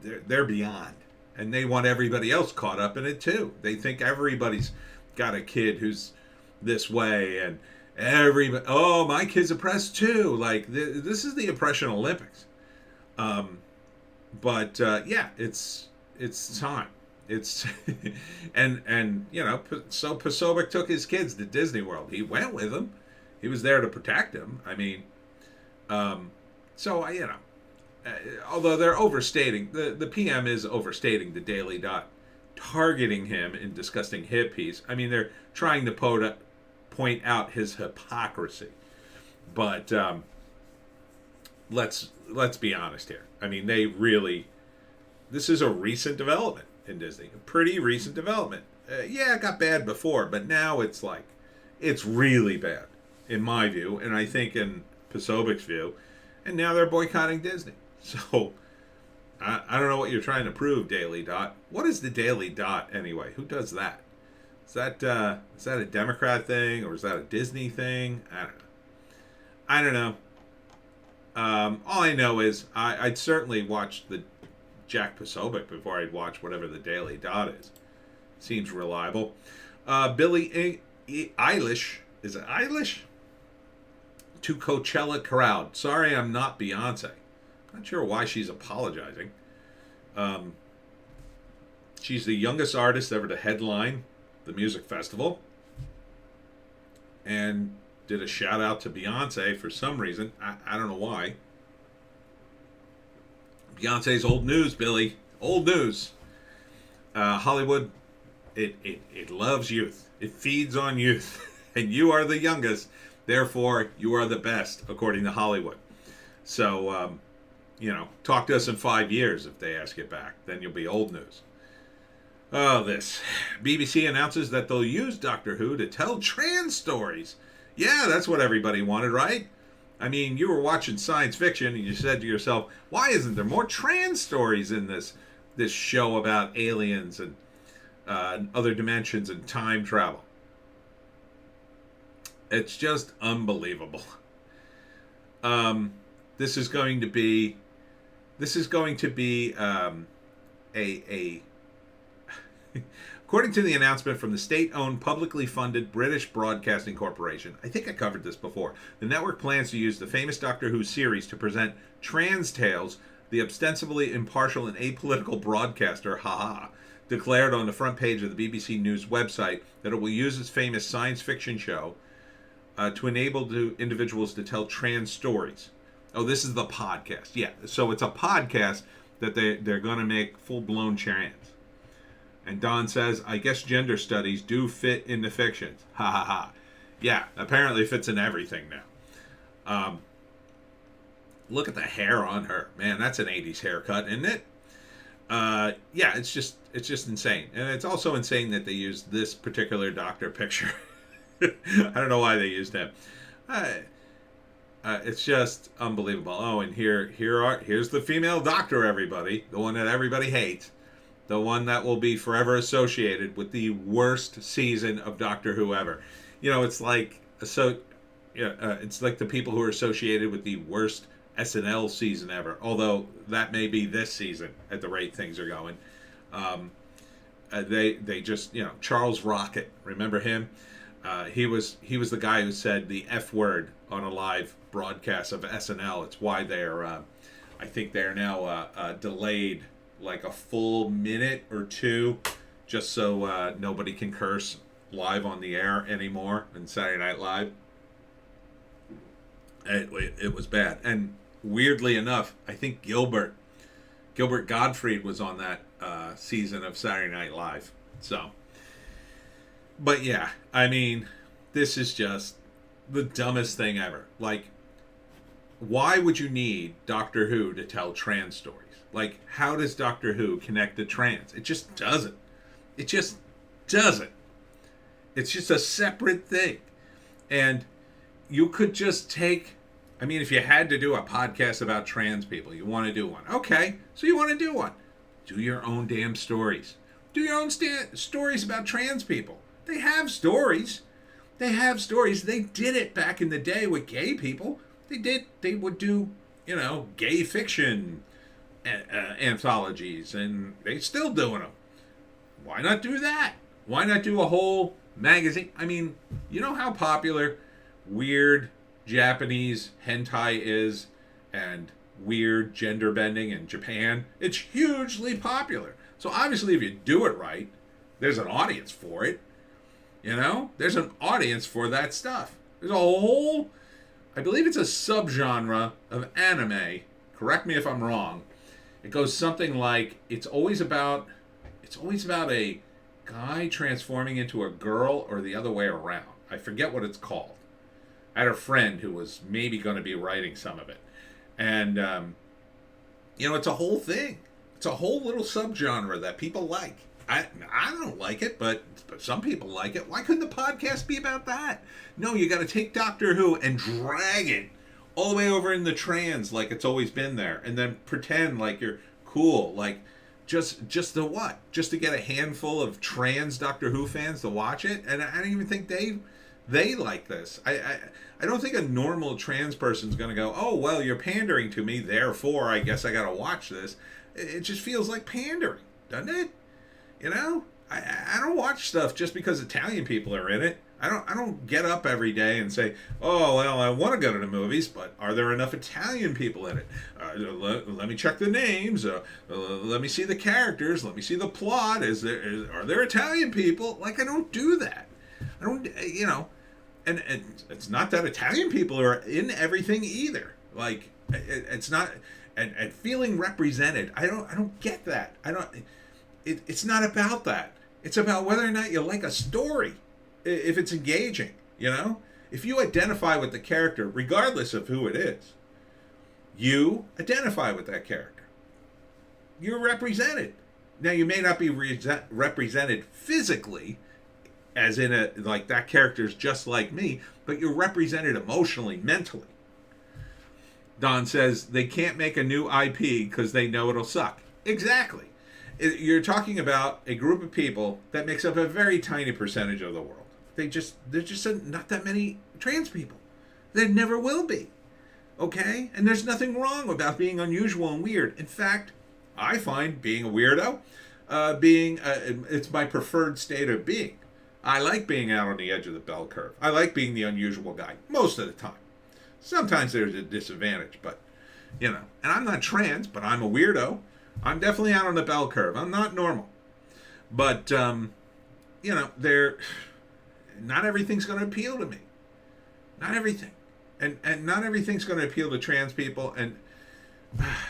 they're beyond. And they want everybody else caught up in it too. They think everybody's got a kid who's this way, and everybody, oh, my kid's oppressed too. Like, this is the oppression Olympics. But it's time. It's and so Pasobic took his kids to Disney World. He went with them. He was there to protect them. I mean, although they're overstating, the PM is overstating the Daily Dot, targeting him in disgusting hippies. I mean, they're trying to point out his hypocrisy. But let's be honest here. I mean, this is a recent development in Disney, a pretty recent development. It got bad before, but now it's really bad in my view, and I think in Pasobic's view, and now they're boycotting Disney. So I don't know what you're trying to prove, Daily Dot. What is the Daily Dot anyway? Who does that? Is that a Democrat thing, or is that a Disney thing? I don't know. All I know is I'd certainly watch the Jack Pasobic before I'd watch whatever the Daily Dot is. Seems reliable. Billie Eilish, is it Eilish? To Coachella crowd. Sorry, I'm not Beyonce. Not sure why she's apologizing. She's the youngest artist ever to headline the music festival, and did a shout out to Beyonce for some reason. I don't know why. Beyonce's old news, Billy. Old news. Hollywood, it loves youth. It feeds on youth. And you are the youngest. Therefore, you are the best, according to Hollywood. So, talk to us in 5 years if they ask you back. Then you'll be old news. Oh, this. BBC announces that they'll use Doctor Who to tell trans stories. Yeah, that's what everybody wanted, right? I mean, you were watching science fiction and you said to yourself, why isn't there more trans stories in this show about aliens and other dimensions and time travel? It's just unbelievable. This is going to be a according to the announcement from the state-owned, publicly funded British Broadcasting Corporation, I think I covered this before, the network plans to use the famous Doctor Who series to present Trans Tales, the ostensibly impartial and apolitical broadcaster, declared on the front page of the BBC News website that it will use its famous science fiction show to enable individuals to tell trans stories. Oh, this is the podcast. Yeah, so it's a podcast that they're going to make full-blown trans. And Don says, I guess gender studies do fit into fiction. Ha ha ha. Yeah, apparently it fits in everything now. Look at the hair on her. Man, that's an 80s haircut, isn't it? Yeah, it's just insane. And it's also insane that they used this particular doctor picture. I don't know why they used him. It's just unbelievable. Oh, and here's the female doctor, everybody. The one that everybody hates. The one that will be forever associated with the worst season of Doctor Who ever. It's like it's like the people who are associated with the worst SNL season ever. Although that may be this season at the rate things are going. They just Charles Rocket. Remember him? He was the guy who said the F word on a live broadcast of SNL. It's why they're I think they're now delayed like a full minute or two, just so nobody can curse live on the air anymore in Saturday Night Live. It was bad, and weirdly enough, I think Gilbert Gottfried was on that season of Saturday Night Live. So, but yeah, I mean, this is just the dumbest thing ever. Like, why would you need Doctor Who to tell trans stories? Like, how does Doctor Who connect to trans? It just doesn't. It just doesn't. It's just a separate thing. And you could just take, I mean, if you had to do a podcast about trans people, you want to do one. Okay, so you want to do one. Do your own damn stories. Do your own stories about trans people. They have stories. They have stories. They did it back in the day with gay people. They would do, gay fiction anthologies, and they still doing them. Why not do that? Why not do a whole magazine? I mean, you know how popular weird Japanese hentai is, and weird gender bending in Japan? It's hugely popular. So obviously, if you do it right, there's an audience for it. There's an audience for that stuff. There's a whole, I believe it's a subgenre of anime. Correct me if I'm wrong. It goes something like, it's always about a guy transforming into a girl, or the other way around. I forget what it's called. I had a friend who was maybe going to be writing some of it. And, it's a whole thing. It's a whole little subgenre that people like. I don't like it, but some people like it. Why couldn't the podcast be about that? No, you got to take Doctor Who and drag it all the way over in the trans like it's always been there, and then pretend like you're cool. Like, just to what? Just to get a handful of trans Doctor Who fans to watch it? And I don't even think they like this. I don't think a normal trans person's going to go, oh, well, you're pandering to me, therefore I guess I got to watch this. It just feels like pandering, doesn't it? I don't watch stuff just because Italian people are in it. I don't get up every day and say, oh, well, I want to go to the movies, but are there enough Italian people in it? Let me check the names. Let me see the characters. Let me see the plot. Are there Italian people? Like, I don't do that. I don't, and it's not that Italian people are in everything either. Like, it's not, and feeling represented. I don't get that. It's not about that. It's about whether or not you like a story. If it's engaging, if you identify with the character, regardless of who it is, you identify with that character. You're represented. Now, you may not be represented physically, as in like that character's just like me, but you're represented emotionally, mentally. Don says they can't make a new IP because they know it'll suck. Exactly. You're talking about a group of people that makes up a very tiny percentage of the world. There's just not that many trans people. There never will be. Okay? And there's nothing wrong about being unusual and weird. In fact, I find being a weirdo, it's my preferred state of being. I like being out on the edge of the bell curve. I like being the unusual guy most of the time. Sometimes there's a disadvantage, but, and I'm not trans, but I'm a weirdo. I'm definitely out on the bell curve. I'm not normal. But, not everything's going to appeal to me. Not everything. And not everything's going to appeal to trans people. And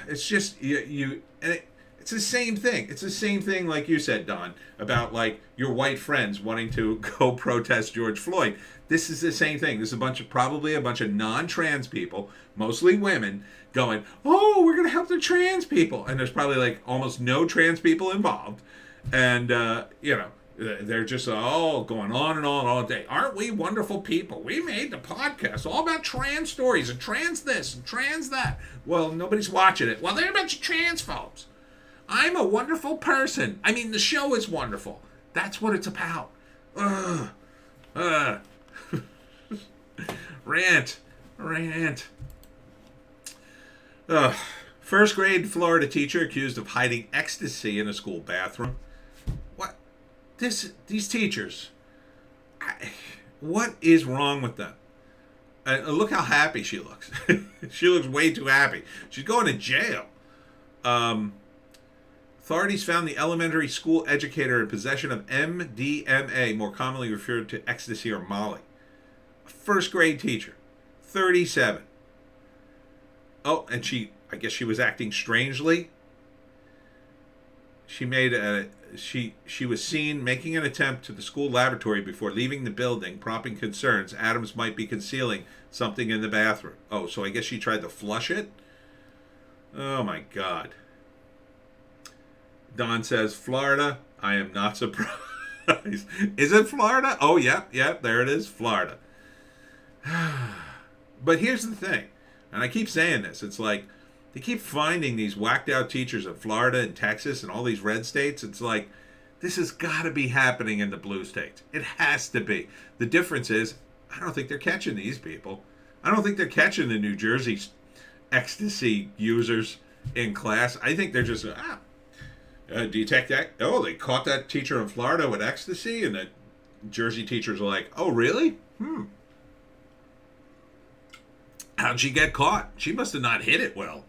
it's just, it's the same thing. It's the same thing, like you said, Don, about like your white friends wanting to go protest George Floyd. This is the same thing. There's probably a bunch of non-trans people, mostly women, going, oh, we're going to help the trans people. And there's probably like almost no trans people involved. And, they're just all going on and on all day. Aren't we wonderful people? We made the podcast all about trans stories and trans this and trans that. Well, nobody's watching it. Well, they're a bunch of trans folks. I'm a wonderful person. I mean, the show is wonderful. That's what it's about. Rant. First grade Florida teacher accused of hiding ecstasy in a school bathroom. What? These teachers, what is wrong with them? Look how happy she looks. She looks way too happy. She's going to jail. Authorities found the elementary school educator in possession of MDMA, more commonly referred to ecstasy or Molly. A first grade teacher, 37. Oh, and I guess she was acting strangely. She was seen making an attempt to the school lavatory before leaving the building, prompting concerns Adams might be concealing something in the bathroom. Oh, so I guess she tried to flush it? Oh my God. Don says, Florida, I am not surprised. Is it Florida? Oh, yep, there it is, Florida. But here's the thing, and I keep saying this, it's like, they keep finding these whacked out teachers in Florida and Texas and all these red states. It's like, this has got to be happening in the blue states. It has to be. The difference is, I don't think they're catching these people. I don't think they're catching the New Jersey ecstasy users in class. I think they're just, detect that. Oh, they caught that teacher in Florida with ecstasy, and the Jersey teachers are like, oh, really? How'd she get caught? She must have not hit it well.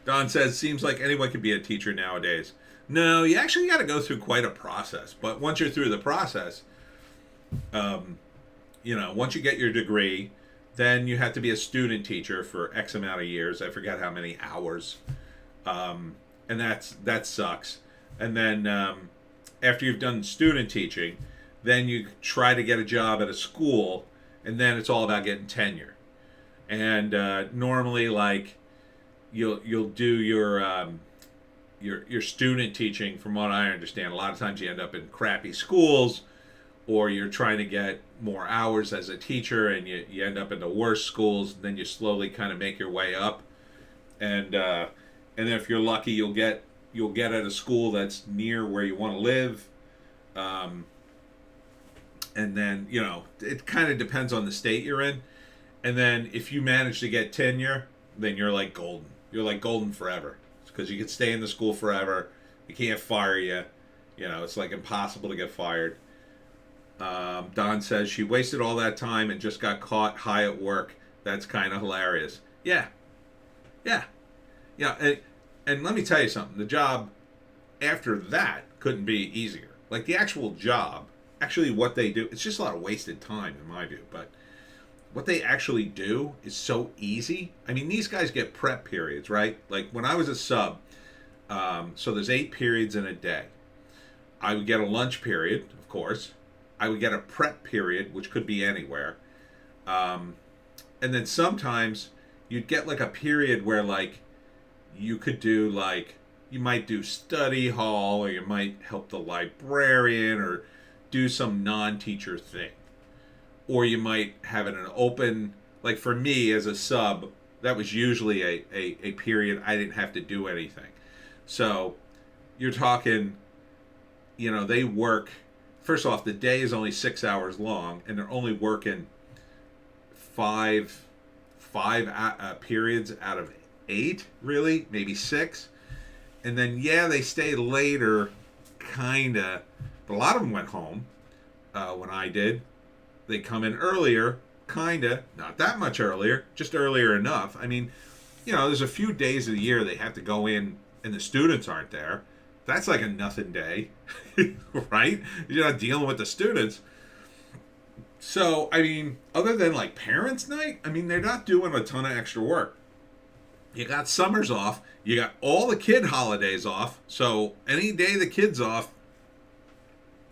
Don says, seems like anyone can be a teacher nowadays. No, you actually got to go through quite a process. But once you're through the process, once you get your degree, then you have to be a student teacher for X amount of years. I forget how many hours. And that sucks. And then after you've done student teaching, then you try to get a job at a school, and then it's all about getting tenure. And normally, like, you'll do your student teaching. From what I understand, a lot of times you end up in crappy schools, or you're trying to get more hours as a teacher, and you end up in the worst schools. And then you slowly kind of make your way up, and then if you're lucky, you'll get at a school that's near where you want to live. And then, it kind of depends on the state you're in. And then if you manage to get tenure, then you're like golden. You're like golden forever. Because you can stay in the school forever. You can't fire you. It's like impossible to get fired. Don says she wasted all that time and just got caught high at work. That's kind of hilarious. Yeah. And let me tell you something. The job after that couldn't be easier. Like the actual job, actually what they do, it's just a lot of wasted time in my view, but what they actually do is so easy. I mean, these guys get prep periods, right? Like when I was a sub, so there's 8 periods in a day. I would get a lunch period, of course. I would get a prep period, which could be anywhere. And then sometimes you'd get like a period where like you could do like, you might do study hall, or you might help the librarian, or do some non-teacher thing. Or you might have it an open, like for me as a sub, that was usually a period I didn't have to do anything. So you're talking, they work, first off, the day is only 6 hours long, and they're only working five periods out of 8, really, maybe 6. And then, they stay later, kinda, but a lot of them went home when I did. They come in earlier, kinda, not that much earlier, just earlier enough. I mean, there's a few days of the year they have to go in and the students aren't there. That's like a nothing day, right? You're not dealing with the students. So, I mean, other than like parents' night, I mean, they're not doing a ton of extra work. You got summers off. You got all the kid holidays off. So any day the kid's off,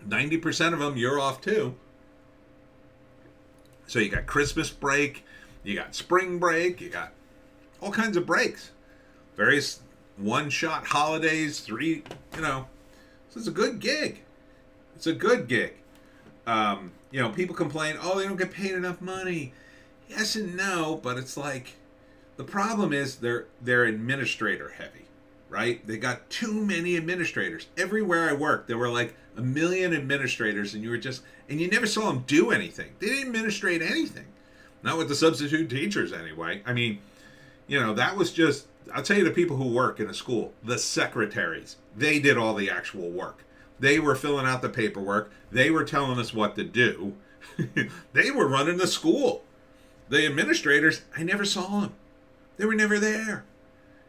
90% of them, you're off too. So you got Christmas break, you got spring break, you got all kinds of breaks. Various one-shot holidays, 3, So it's a good gig. It's a good gig. People complain, oh, they don't get paid enough money. Yes and no, but it's like, the problem is they're administrator heavy, right? They got too many administrators. Everywhere I worked, there were like 1 million administrators, and you never saw them do anything. They didn't administrate anything. Not with the substitute teachers anyway. I mean, that was just, I'll tell you the people who work in a school, the secretaries, they did all the actual work. They were filling out the paperwork. They were telling us what to do. They were running the school. The administrators, I never saw them. They were never there.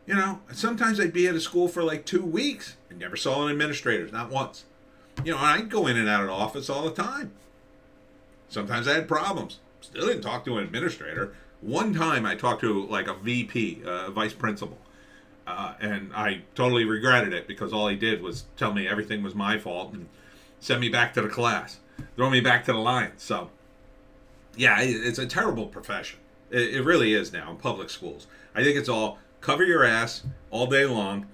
You know, sometimes I'd be at a school for like 2 weeks. I never saw an administrator, not once. You know, I'd go in and out of the office all the time. Sometimes I had problems. Still didn't talk to an administrator. One time I talked to like a VP, a vice principal. And I totally regretted it because all he did was tell me everything was my fault and send me back to the class, throw me back to the lines. So, yeah, it's a terrible profession. It really is now in public schools. I think it's all cover your ass all day long.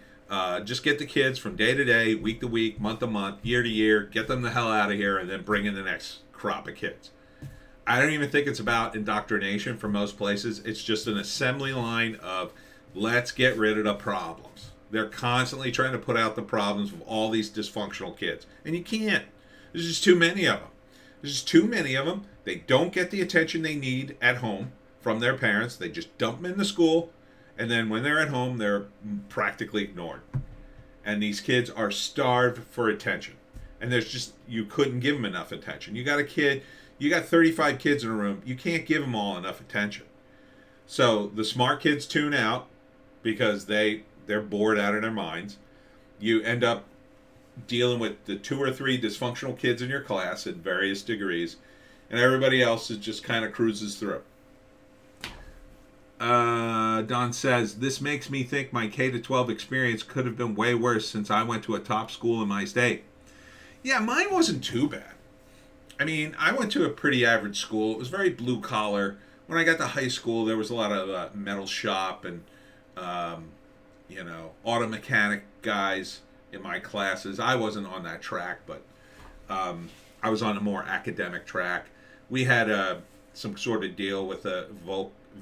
Just get the kids from day to day, week to week, month to month, year to year, get them the hell out of here, and then bring in the next crop of kids. I don't even think it's about indoctrination for most places. It's just an assembly line of let's get rid of the problems. They're constantly trying to put out the problems of all these dysfunctional kids. And you can't. There's just too many of them. There's just too many of them. They don't get the attention they need at home from their parents. They just dump them into school. And then when they're at home, they're practically ignored. And these kids are starved for attention. And there's just, you couldn't give them enough attention. You got a kid, you got 35 kids in a room. You can't give them all enough attention. So the smart kids tune out because they're bored out of their minds. You end up dealing with the 2 or 3 dysfunctional kids in your class at various degrees, and everybody else is just kind of cruises through. Don says, this makes me think my K-12 experience could have been way worse since I went to a top school in my state. Yeah, mine wasn't too bad. I mean, I went to a pretty average school. It was very blue collar. When I got to high school, there was a lot of metal shop and, auto mechanic guys in my classes. I wasn't on that track, but I was on a more academic track. We had some sort of deal with a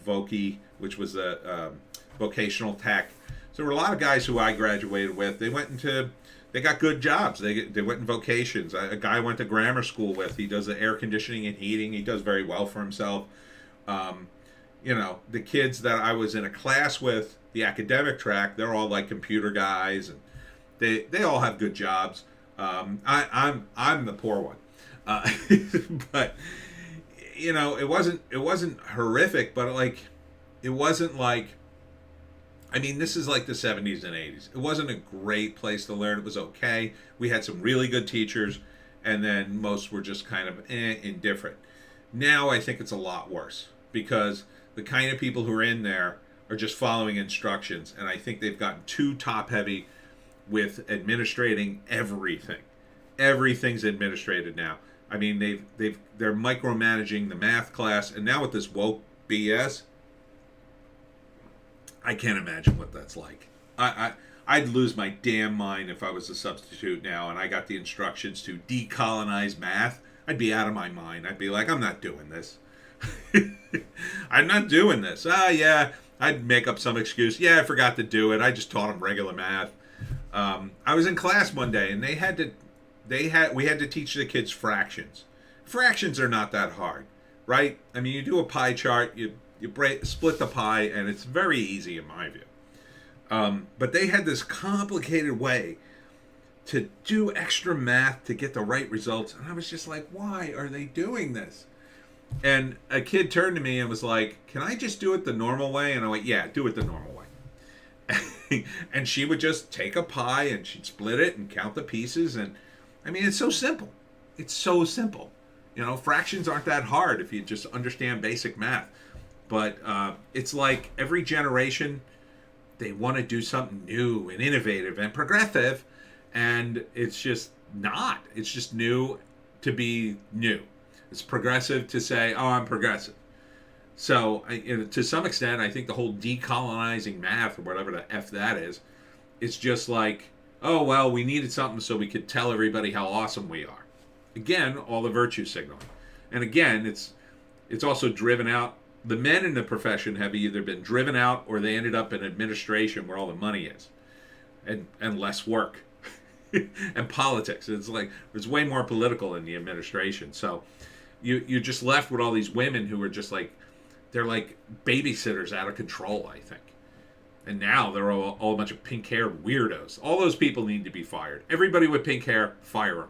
Voki, which was a vocational tech. So there were a lot of guys who I graduated with. They got good jobs. They went in vocations. A guy I went to grammar school with. He does the air conditioning and heating. He does very well for himself. The kids that I was in a class with, the academic track, they're all like computer guys, and they all have good jobs. I'm the poor one, but it wasn't horrific, but it wasn't like. I mean, this is like the 70s and 80s. It wasn't a great place to learn. It was okay. We had some really good teachers, and then most were just kind of indifferent. Now I think it's a lot worse because the kind of people who are in there are just following instructions, and I think they've gotten too top-heavy with administrating everything. Everything's administrated now. I mean, they're micromanaging the math class, and now with this woke BS, I can't imagine what that's like. I'd lose my damn mind if I was a substitute now and I got the instructions to decolonize math. I'd be out of my mind. I'd be like, I'm not doing this. I'm not doing this. Yeah, I'd make up some excuse. Yeah, I forgot to do it. I just taught them regular math. I was in class one day and we had to teach the kids fractions. Fractions are not that hard, right? I mean, you do a pie chart, you split the pie, and it's very easy in my view. But they had this complicated way to do extra math to get the right results. And I was just like, why are they doing this? And a kid turned to me and was like, can I just do it the normal way? And I went, yeah, do it the normal way. And she would just take a pie and she'd split it and count the pieces. And I mean, it's so simple. It's so simple. Fractions aren't that hard if you just understand basic math. But it's like every generation, they want to do something new and innovative and progressive, and it's just not. It's just new to be new. It's progressive to say, oh, I'm progressive. So to some extent, I think the whole decolonizing math, or whatever the F that is, it's just like, oh, well, we needed something so we could tell everybody how awesome we are. Again, all the virtue signaling. And again, it's also driven out. The men in the profession have either been driven out or they ended up in administration where all the money is and less work and politics. It's like there's way more political in the administration. So you're just left with all these women who are just like, they're like babysitters out of control, I think. And now they're all a bunch of pink-haired weirdos. All those people need to be fired. Everybody with pink hair, fire them.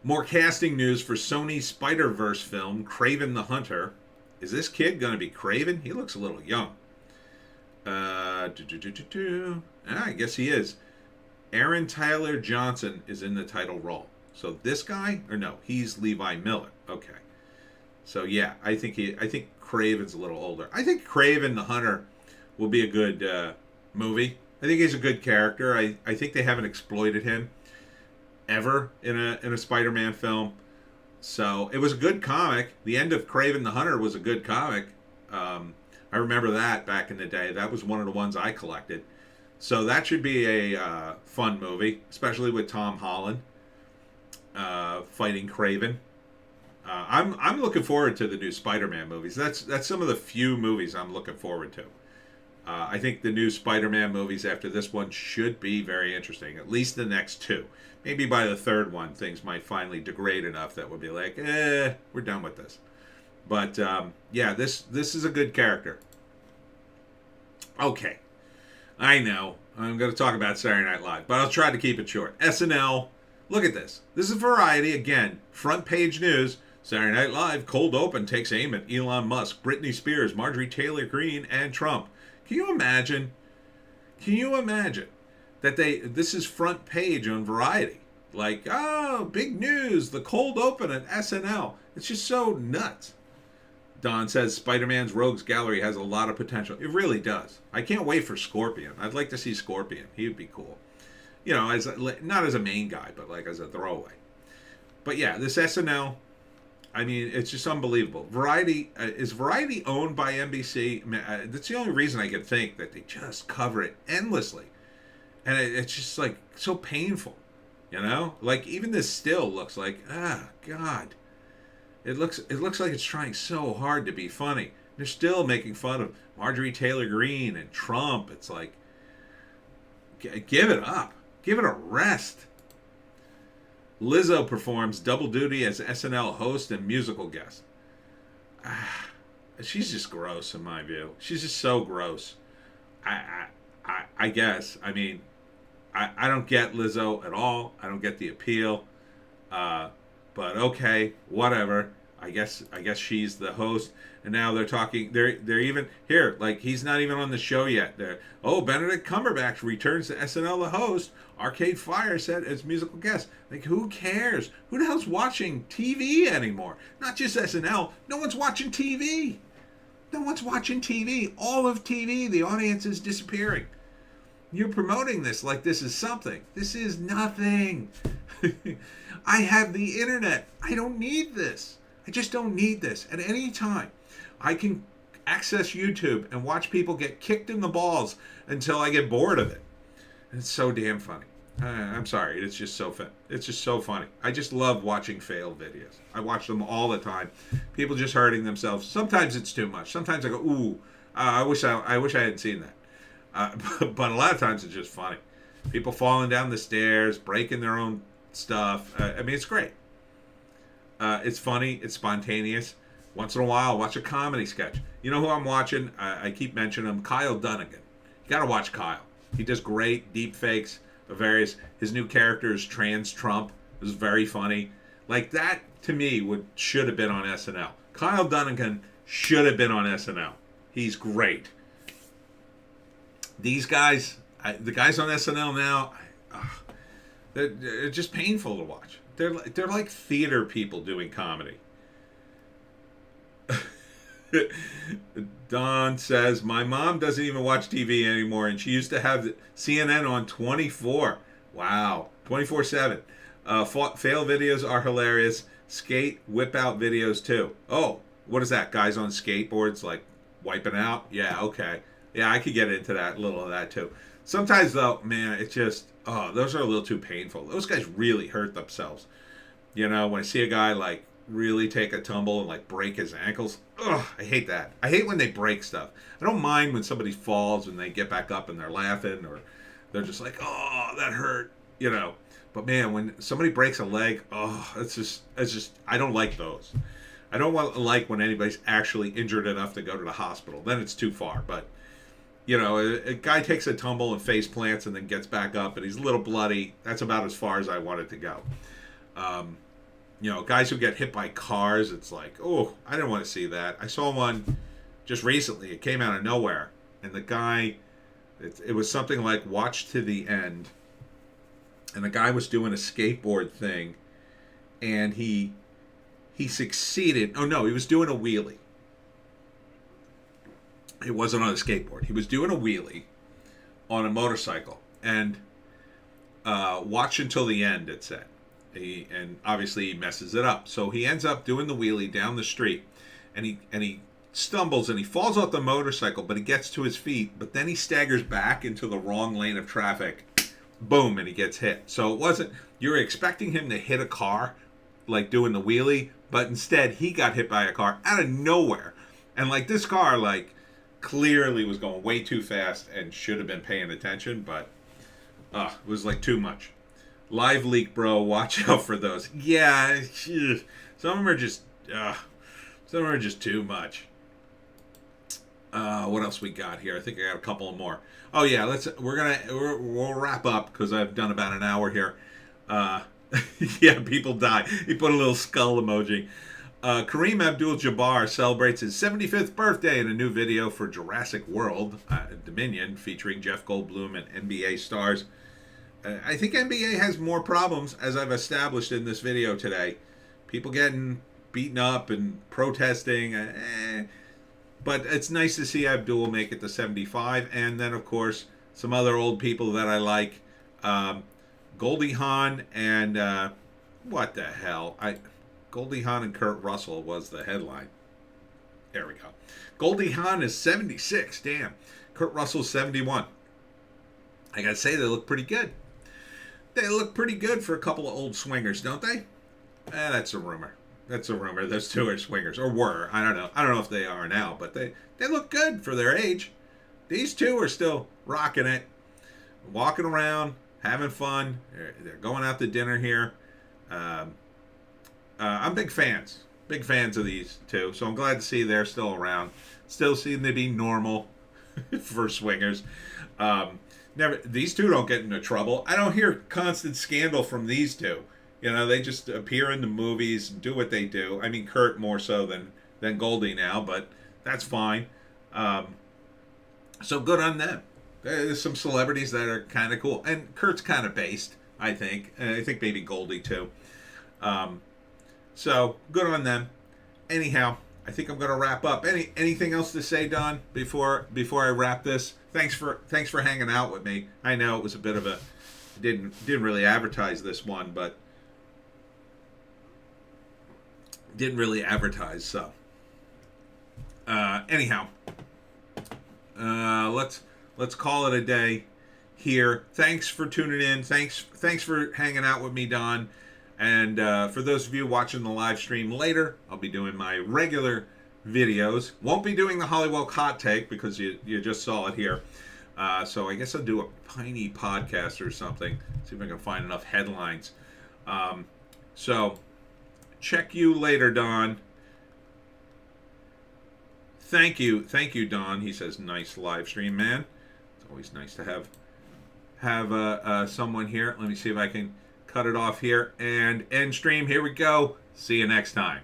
More casting news for Sony's Spider-Verse film, Kraven the Hunter. Is this kid going to be Kraven? He looks a little young. I guess he is. Aaron Tyler Johnson is in the title role. So this guy, or no, he's Levi Miller. Okay. So yeah, I think Kraven's a little older. I think Kraven the Hunter will be a good movie. I think he's a good character. I think they haven't exploited him ever in a Spider-Man film. So it was a good comic. The end of Kraven the Hunter was a good comic. I remember that back in the day. That was one of the ones I collected. So that should be a fun movie, especially with Tom Holland fighting Kraven. I'm looking forward to the new Spider-Man movies. That's some of the few movies I'm looking forward to. I think the new Spider-Man movies after this one should be very interesting. At least the next two. Maybe by the third one, things might finally degrade enough that we'll be like, we're done with this. But yeah, this is a good character. Okay, I know I'm going to talk about Saturday Night Live, but I'll try to keep it short. SNL. Look at this. This is Variety again. Front page news. Saturday Night Live cold open takes aim at Elon Musk, Britney Spears, Marjorie Taylor Greene, and Trump. Can you imagine? Can you imagine that this is front page on Variety? Like, oh, big news, the cold open at SNL. It's just so nuts. Don says Spider-Man's Rogues Gallery has a lot of potential. It really does. I can't wait for Scorpion. I'd like to see Scorpion. He would be cool. You know, not as a main guy, but like as a throwaway. But yeah, this SNL, I mean, it's just unbelievable. Variety, is Variety owned by NBC? That's the only reason I can think that they just cover it endlessly. And it's just like so painful, you know? Like even this still looks like, God. It looks like it's trying so hard to be funny. They're still making fun of Marjorie Taylor Greene and Trump. It's like, give it up. Give it a rest. Lizzo performs double duty as SNL host and musical guest. She's just gross in my view. She's just so gross. I guess. I mean, I don't get Lizzo at all. I don't get the appeal. But okay, whatever. I guess she's the host, and now they're talking. They're even here. Like he's not even on the show yet. Benedict Cumberbatch returns to SNL the host. Arcade Fire said as musical guest. Like who cares? Who the hell's watching TV anymore? Not just SNL. No one's watching TV. No one's watching TV. All of TV, the audience is disappearing. You're promoting this like this is something. This is nothing. I have the internet. I don't need this. I just don't need this. At any time, I can access YouTube and watch people get kicked in the balls until I get bored of it. And it's so damn funny. I'm sorry. It's just so fun. It's just so funny. I just love watching fail videos. I watch them all the time. People just hurting themselves. Sometimes it's too much. Sometimes I go, ooh, I wish I hadn't seen that. But a lot of times it's just funny. People falling down the stairs, breaking their own stuff. I mean, it's great. It's funny. It's spontaneous. Once in a while, I'll watch a comedy sketch. You know who I'm watching? I keep mentioning him. Kyle Dunnigan. You got to watch Kyle. He does great deep fakes of various. His new character is Trans Trump. It was very funny. Like that, to me, should have been on SNL. Kyle Dunnigan should have been on SNL. He's great. These guys, the guys on SNL now, they're just painful to watch. They're like theater people doing comedy. Don says, my mom doesn't even watch TV anymore, and she used to have CNN on 24. Wow. 24/7. Fail videos are hilarious. Skate whip out videos too. Oh, what is that? Guys on skateboards like wiping out? Yeah, okay. Yeah, I could get into that, a little of that too. Sometimes though, man, it's just, those are a little too painful. Those guys really hurt themselves. You know, when I see a guy like really take a tumble and like break his ankles, I hate that. I hate when they break stuff. I don't mind when somebody falls and they get back up and they're laughing or they're just like, oh, that hurt, you know. But man, when somebody breaks a leg, it's just, I don't like those. I don't like when anybody's actually injured enough to go to the hospital. Then it's too far. But, you know, a guy takes a tumble and face plants and then gets back up and he's a little bloody. That's about as far as I want it to go. guys who get hit by cars. It's like, oh, I didn't want to see that. I saw one just recently. It came out of nowhere, and the guy, it was something like "Watch to the End," and the guy was doing a skateboard thing, and he succeeded. Oh no, he was doing a wheelie. It wasn't on a skateboard. He was doing a wheelie on a motorcycle, and watch until the end, it said. And obviously he messes it up. So he ends up doing the wheelie down the street, and he stumbles and he falls off the motorcycle, but he gets to his feet, but then he staggers back into the wrong lane of traffic. Boom, and he gets hit. So it wasn't, you were expecting him to hit a car, like doing the wheelie, but instead he got hit by a car out of nowhere. And like this car, like, clearly was going way too fast and should have been paying attention, but it was like too much. Live leak, bro. Watch out for those. Yeah, some of them are just too much. What else we got here? I think I got a couple more. Oh yeah, we'll wrap up because I've done about an hour here. Yeah, people die. He put a little skull emoji. Kareem Abdul-Jabbar celebrates his 75th birthday in a new video for Jurassic World Dominion, featuring Jeff Goldblum and NBA stars. I think NBA has more problems, as I've established in this video today. People getting beaten up and protesting. But it's nice to see Abdul make it to 75. And then, of course, some other old people that I like. Goldie Hawn and... what the hell? Goldie Hawn and Kurt Russell was the headline. There we go. Goldie Hawn is 76. Damn. Kurt Russell's 71. I gotta say, they look pretty good. They look pretty good for a couple of old swingers, don't they? That's a rumor. That's a rumor. Those two are swingers, or were. I don't know. I don't know if they are now, but they look good for their age. These two are still rocking it, walking around, having fun. They're going out to dinner here. I'm big fans of these two, so I'm glad to see they're still around. Still seem to be normal for swingers. These two don't get into trouble. I don't hear constant scandal from these two. They just appear in the movies and do what they do. I mean, Kurt more so than Goldie now, but that's fine. So good on them. There's some celebrities that are kind of cool, and Kurt's kind of based, I think. And I think maybe Goldie too. So good on them. Anyhow, I think I'm going to wrap up. Anything else to say, Don, before I wrap this? Thanks for hanging out with me. I know it was a bit of a didn't really advertise this one, but didn't really advertise. So anyhow, let's call it a day here. Thanks for tuning in. Thanks for hanging out with me, Don. And for those of you watching the live stream later, I'll be doing my regular videos. Won't be doing the Hollywoke hot take because you just saw it here. So I guess I'll do a Piney podcast or something. See if I can find enough headlines. So check you later, Don. Thank you, Don. He says, nice live stream, man. It's always nice to have someone here. Let me see if I can cut it off here and end stream. Here we go. See you next time.